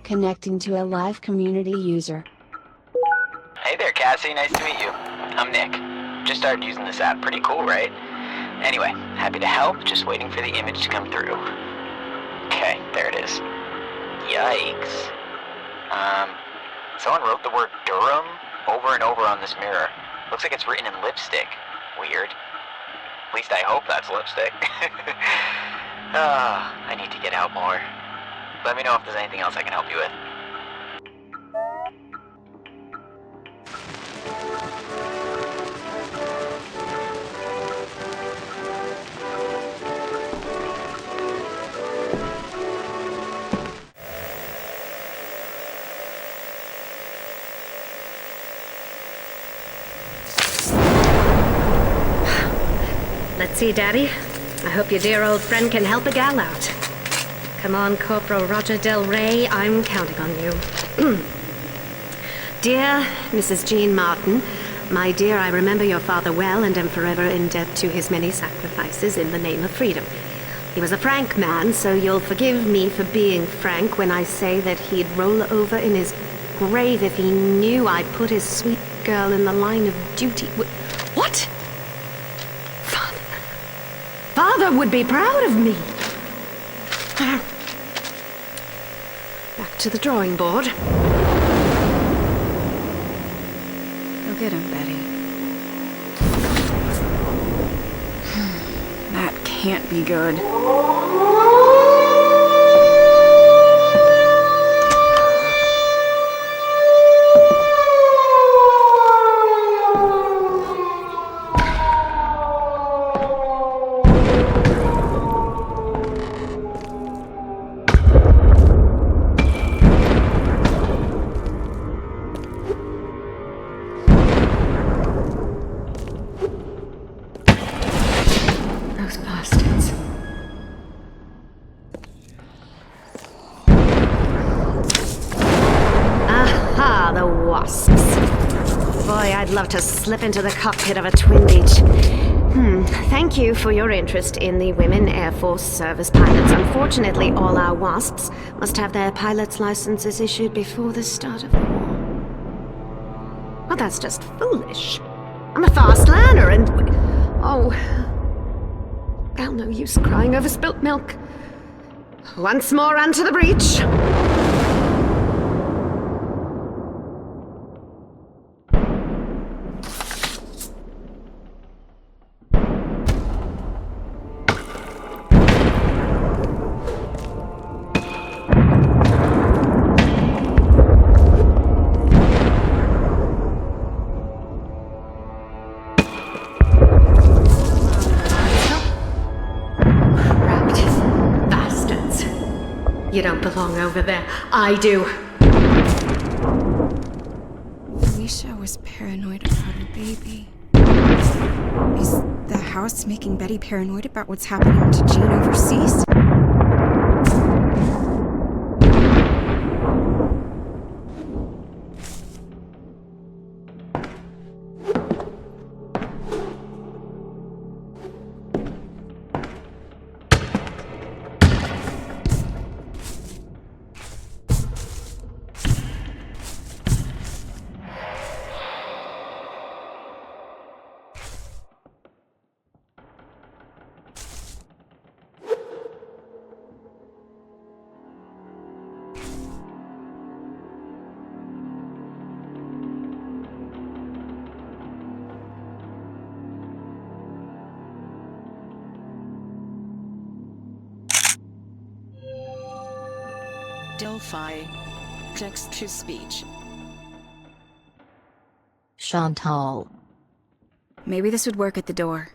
J: Connecting to a live community user.
O: Hey there, Cassie. Nice to meet you. I'm Nick. Just started using this app. Pretty cool, right? Anyway, happy to help. Just waiting for the image to come through. Okay, there it is. Yikes. Someone wrote the word Durham over and over on this mirror. Looks like it's written in lipstick. Weird. At least I hope that's lipstick. I need to get out more. Let me know if there's anything else I can help you with.
E: Let's see, Daddy. I hope your dear old friend can help a gal out. Come on, Corporal Roger Del Rey, I'm counting on you. Dear Mrs. Jean Martin, my dear, I remember your father well and am forever in debt to his many sacrifices in the name of freedom. He was a frank man, so you'll forgive me for being frank when I say that he'd roll over in his grave if he knew I put his sweet girl in the line of duty. What? Father would be proud of me. Back to the drawing board.
A: Go get him, Betty. That can't be good.
E: wasps. Boy, I'd love to slip into the cockpit of a Twin Beach. Thank you for your interest in the Women Air Force Service pilots. Unfortunately, all our wasps must have their pilot's licenses issued before the start of the war. Well, that's just foolish. I'm a fast learner and... Oh... Well, no use crying over spilt milk. Once more onto the breach. You don't belong over there. I do.
A: Felicia was paranoid about her baby. Is the house making Betty paranoid about what's happening to Jean overseas?
I: Delphi. Text-to-speech.
H: Chantal.
A: Maybe this would work at the door.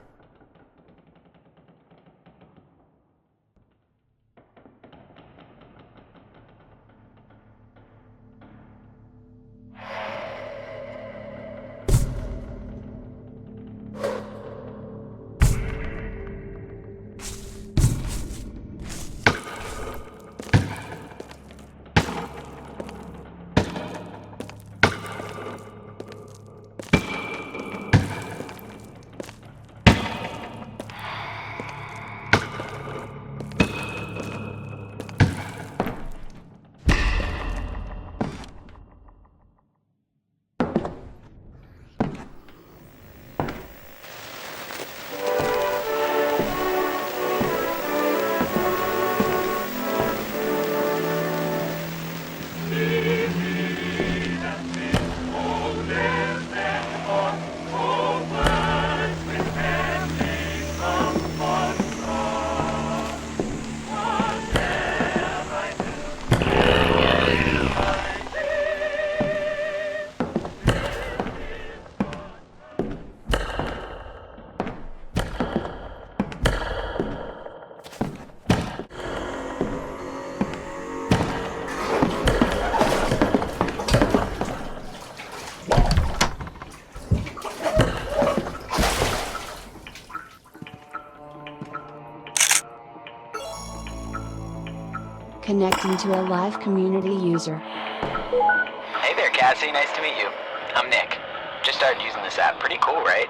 J: Connecting to a live community user.
O: Hey there, Cassie. Nice to meet you. I'm Nick. Just started using this app. Pretty cool, right?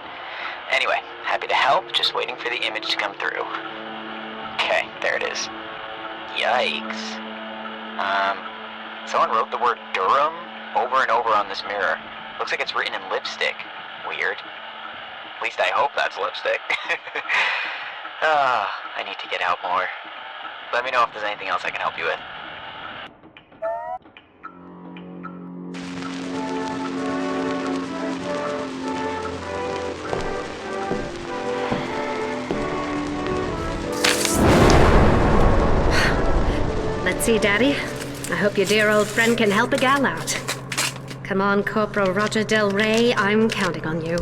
O: Anyway, happy to help. Just waiting for the image to come through. Okay, there it is. Yikes. Someone wrote the word Durham over and over on this mirror. Looks like it's written in lipstick. Weird. At least I hope that's lipstick. I need to get out more. Let me know if there's anything else I can help you with.
E: Let's see, Daddy. I hope your dear old friend can help a gal out. Come on, Corporal Roger Del Rey, I'm counting on you.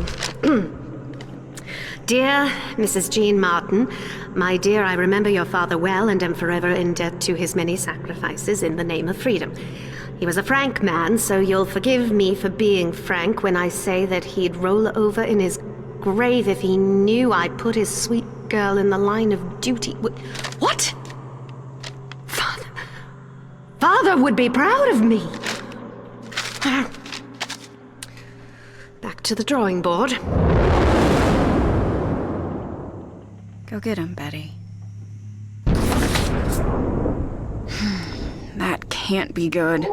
E: Dear Mrs. Jean Martin, my dear, I remember your father well and am forever in debt to his many sacrifices in the name of freedom. He was a frank man, so you'll forgive me for being frank when I say that he'd roll over in his grave if he knew I'd put his sweet girl in the line of duty. What? Father would be proud of me. Back to the drawing board.
A: Go get him, Betty. That can't be good.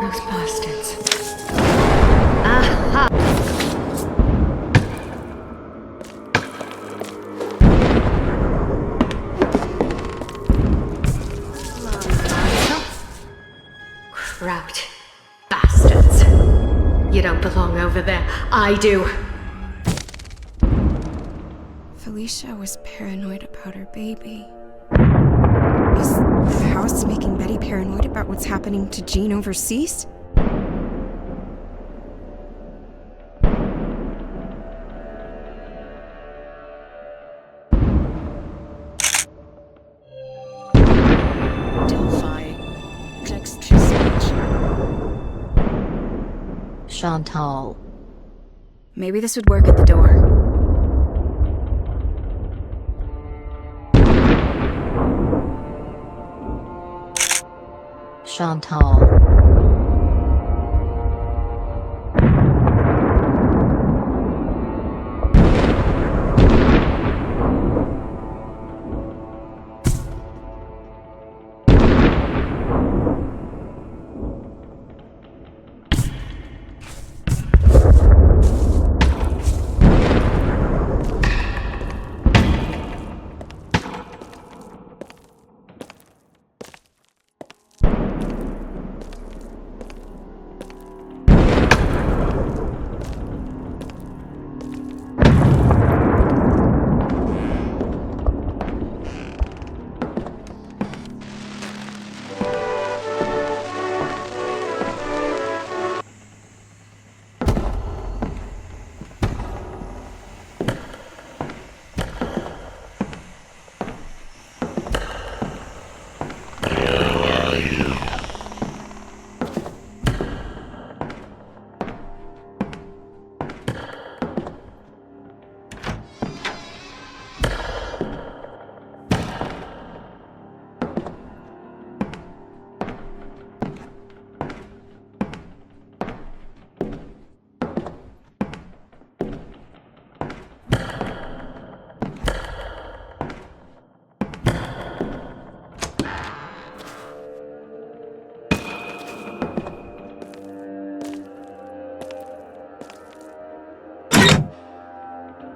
E: Those bastards. Aha! Crabbed bastards. You don't belong over there. I do.
A: Felicia was paranoid about her baby. Is the house making Betty paranoid about what's happening to Jean overseas?
I: Delphi. Text to speech.
H: Chantal.
A: Maybe this would work at the door.
H: Chantal.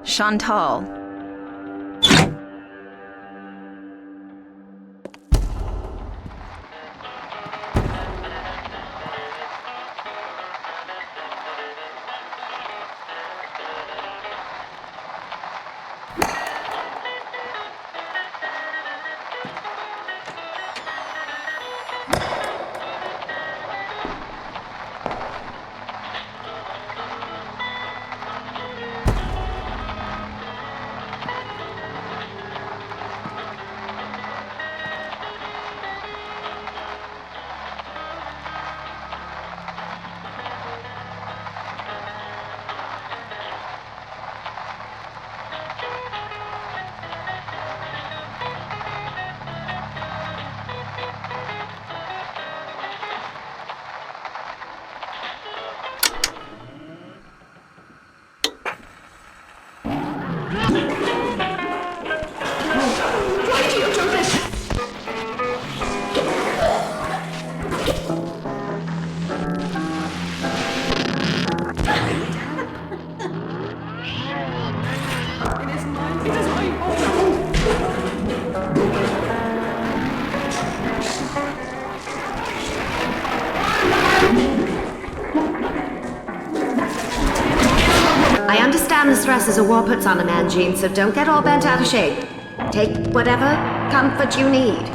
A: Chantal.
E: I understand the stresses a war puts on a man, Jean, so don't get all bent out of shape. Take whatever comfort you need.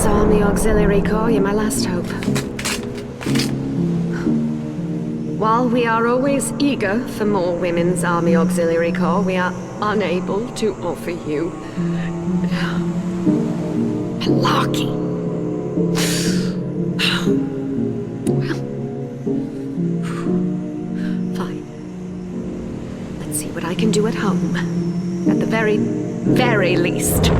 E: Army Auxiliary Corps, you're my last hope. While we are always eager for more Women's Army Auxiliary Corps, we are unable to offer you Malarkey. Fine. Let's see what I can do at home. At the very, very least.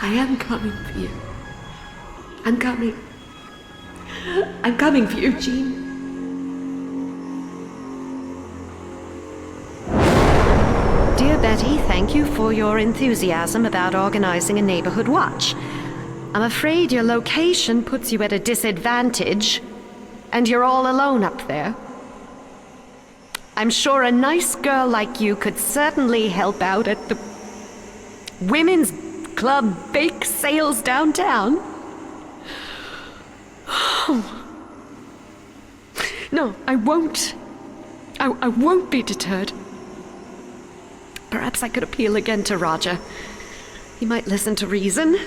N: I am coming for you. I'm coming. I'm coming for you, Jean.
E: Dear Betty, thank you for your enthusiasm about organizing a neighborhood watch. I'm afraid your location puts you at a disadvantage, and you're all alone up there. I'm sure a nice girl like you could certainly help out at the Women's Club bake sales downtown.
N: No. No, I won't. I won't be deterred. Perhaps I could appeal again to Roger. He might listen to reason.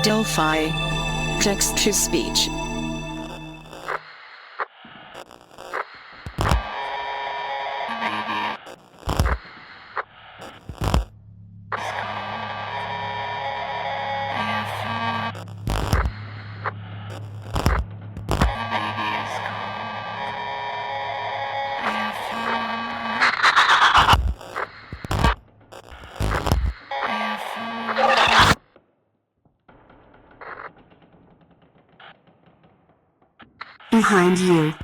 I: Delphi. Text-to-speech.
J: Behind you.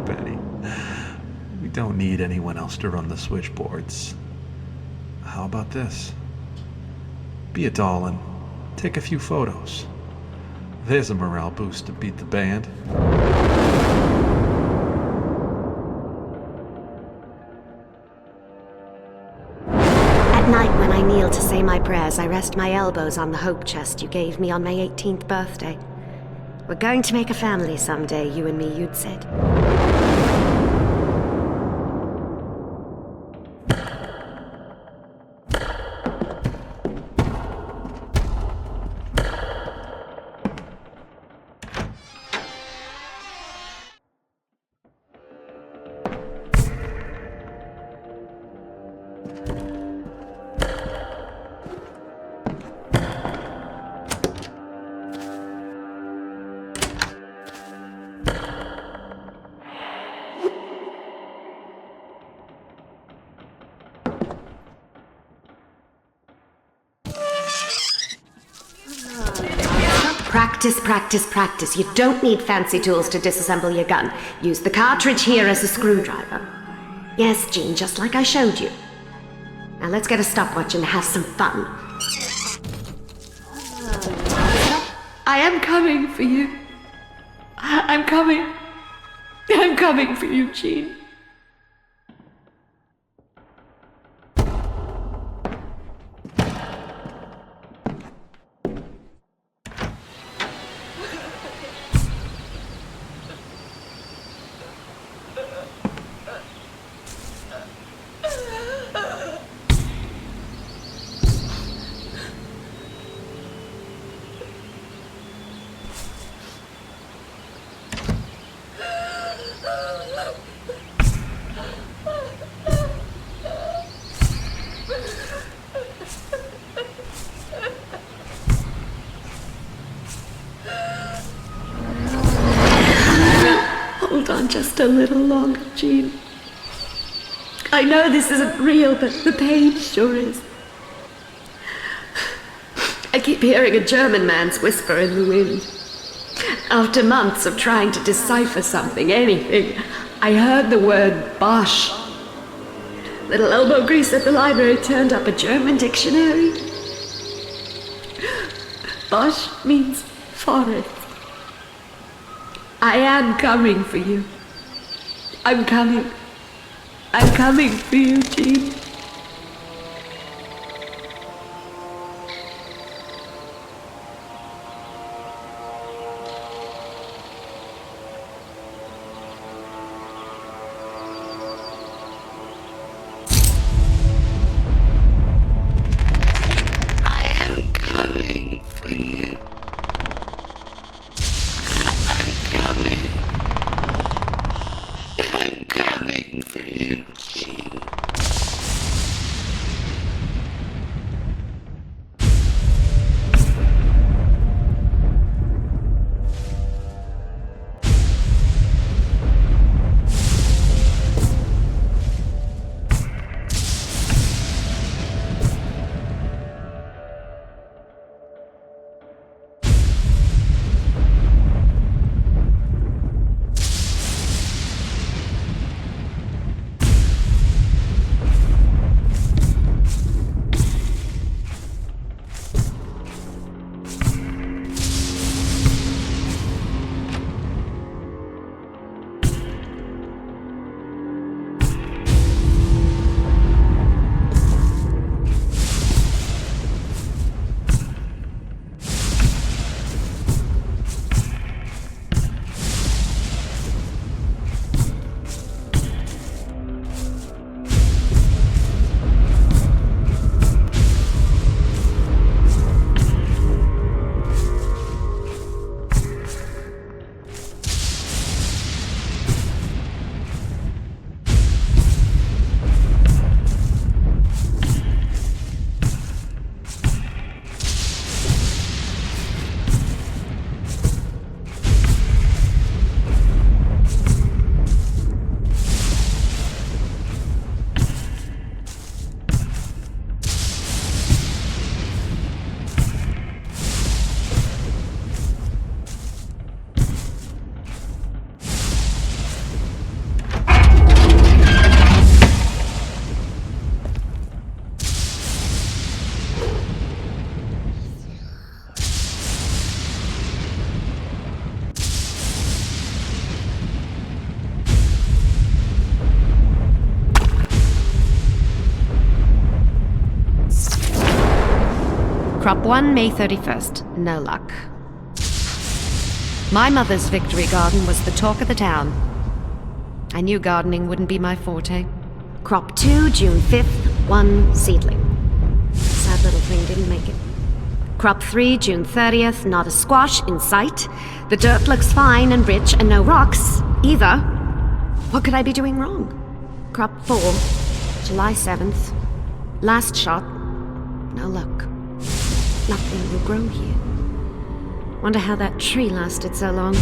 P: Betty. We don't need anyone else to run the switchboards. How about this? Be a doll and take a few photos. There's a morale boost to beat the band.
E: At night when I kneel to say my prayers, I rest my elbows on the hope chest you gave me on my 18th birthday. We're going to make a family someday, you and me, you'd said. Practice. You don't need fancy tools to disassemble your gun. Use the cartridge here as a screwdriver. Yes, Jean, just like I showed you. Now let's get a stopwatch and have some fun.
N: I am coming for you. I'm coming for you, Jean. Hold on just a little longer, Jean. I know this isn't real, but the pain sure is. I keep hearing a German man's whisper in the wind. After months of trying to decipher something, anything, I heard the word Bosch. Little elbow grease at the library turned up a German dictionary. Bosch means forest. I am coming for you. I'm coming. I'm coming for you, Jean.
E: Crop 1, May 31st. No luck. My mother's victory garden was the talk of the town. I knew gardening wouldn't be my forte. Crop 2, June 5th. 1 seedling. Sad little thing didn't make it. Crop 3, June 30th. Not a squash in sight. The dirt looks fine and rich and no rocks either. What could I be doing wrong? Crop 4, July 7th. Last shot. No luck. Nothing will grow here. Wonder how that tree lasted so long.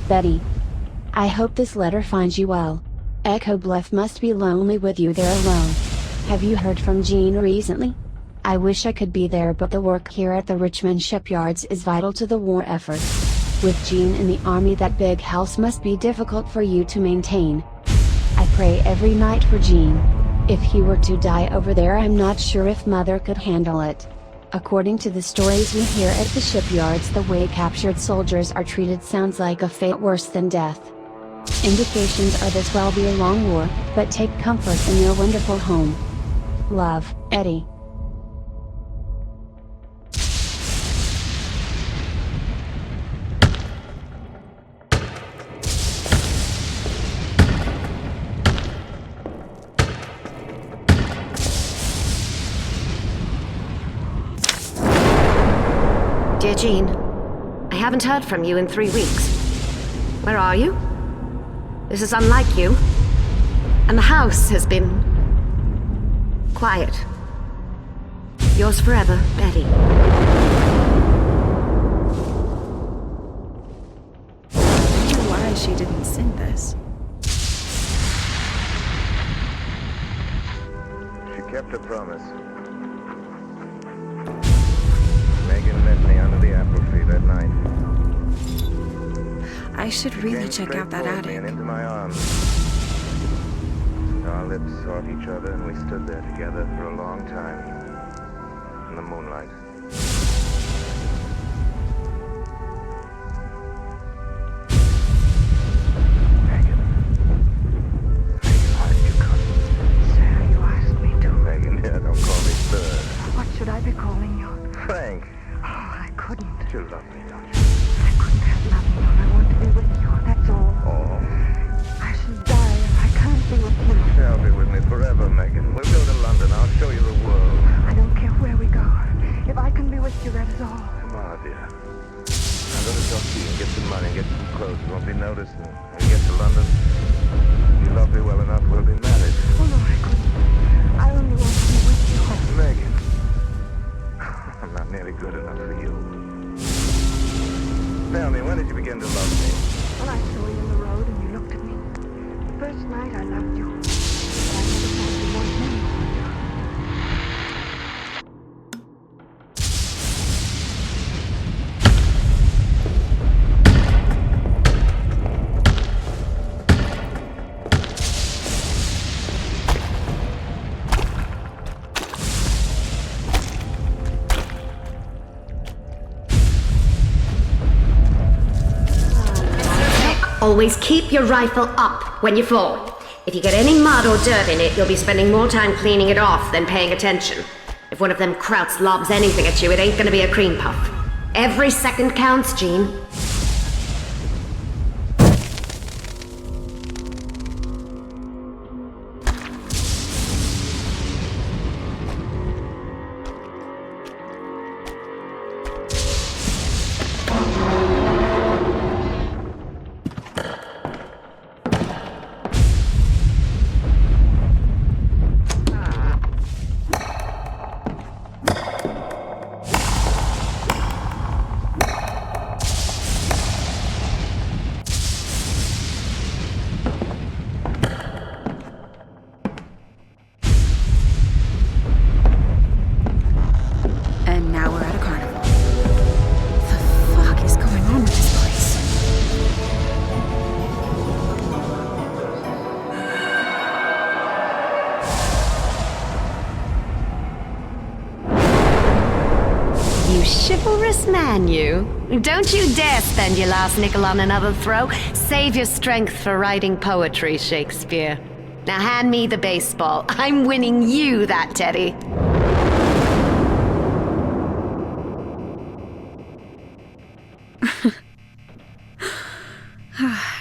J: Betty. I hope this letter finds you well. Echo Bluff must be lonely with you there alone. Have you heard from Jean recently? I wish I could be there, but the work here at the Richmond shipyards is vital to the war effort. With Jean in the army, that big house must be difficult for you to maintain. I pray every night for Jean. If he were to die over there, I'm not sure if Mother could handle it. According to the stories we hear at the shipyards, the way captured soldiers are treated sounds like a fate worse than death. Indications are this will be a long war, but take comfort in your wonderful home. Love, Eddie.
E: Dear Jean, I haven't heard from you in 3 weeks. Where are you? This is unlike you. And the house has been quiet. Yours forever, Betty.
A: I don't know why she didn't send this.
L: She kept her promise. Megan met me under the apple tree that night.
A: I should really check out that attic.
L: And into my arms. Our lips sought each other, and we stood there together for a long time in the moonlight. Megan, why did you come?
Q: Sir, you asked me to.
L: Megan, yeah, don't call me sir.
Q: What should I be calling you?
L: Frank.
Q: Oh, I couldn't.
L: You love me, don't you?
Q: I couldn't help loving you. I want to be with you, that's all.
L: Oh.
Q: I should die if I can't be with you.
L: You shall be with me forever, Megan. We'll go to London. I'll show you the world.
Q: I don't care where we go. If I can be with you, that is all.
L: Come on, dear. I'll go to Torquay and get some money, get some clothes. You won't be noticed. And when we get to London, if you love me well enough, we'll be married.
Q: Oh, no, I couldn't. I only want to be with you.
L: Megan. I'm not nearly good enough for you. Tell me, when did you begin to love me?
Q: When I saw you in the road and you looked at me. The first night I loved you. But I never thought you wanted me.
E: Always keep your rifle up when you fall. If you get any mud or dirt in it, you'll be spending more time cleaning it off than paying attention. If one of them krauts lobs anything at you, it ain't gonna be a cream puff. Every second counts, Jean.
A: And now we're at a carnival. The fuck is going on with this place?
E: You chivalrous man, you. Don't you dare spend your last nickel on another throw. Save your strength for writing poetry, Shakespeare. Now hand me the baseball. I'm winning you that teddy.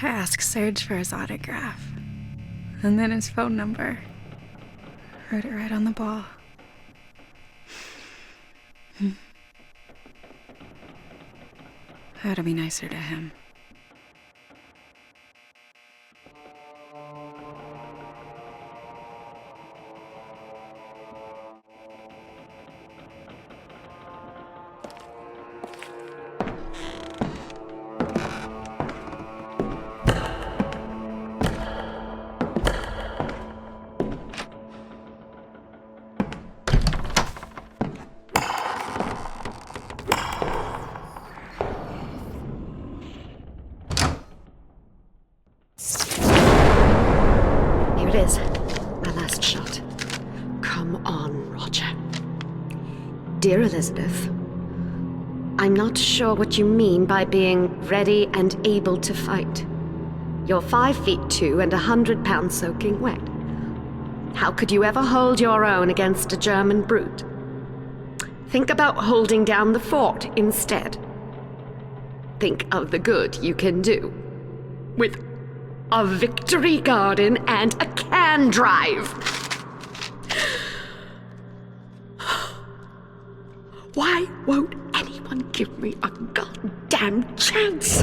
A: Ask Serge for his autograph. And then his phone number. Wrote it right on the ball. How to be nicer to him.
E: Here it is. My last shot. Come on, Roger. Dear Elizabeth, I'm not sure what you mean by being ready and able to fight. You're 5'2" and 100 pounds soaking wet. How could you ever hold your own against a German brute? Think about holding down the fort instead. Think of the good you can do with a victory garden and a can drive. Why won't anyone
N: Someone give me a goddamn chance!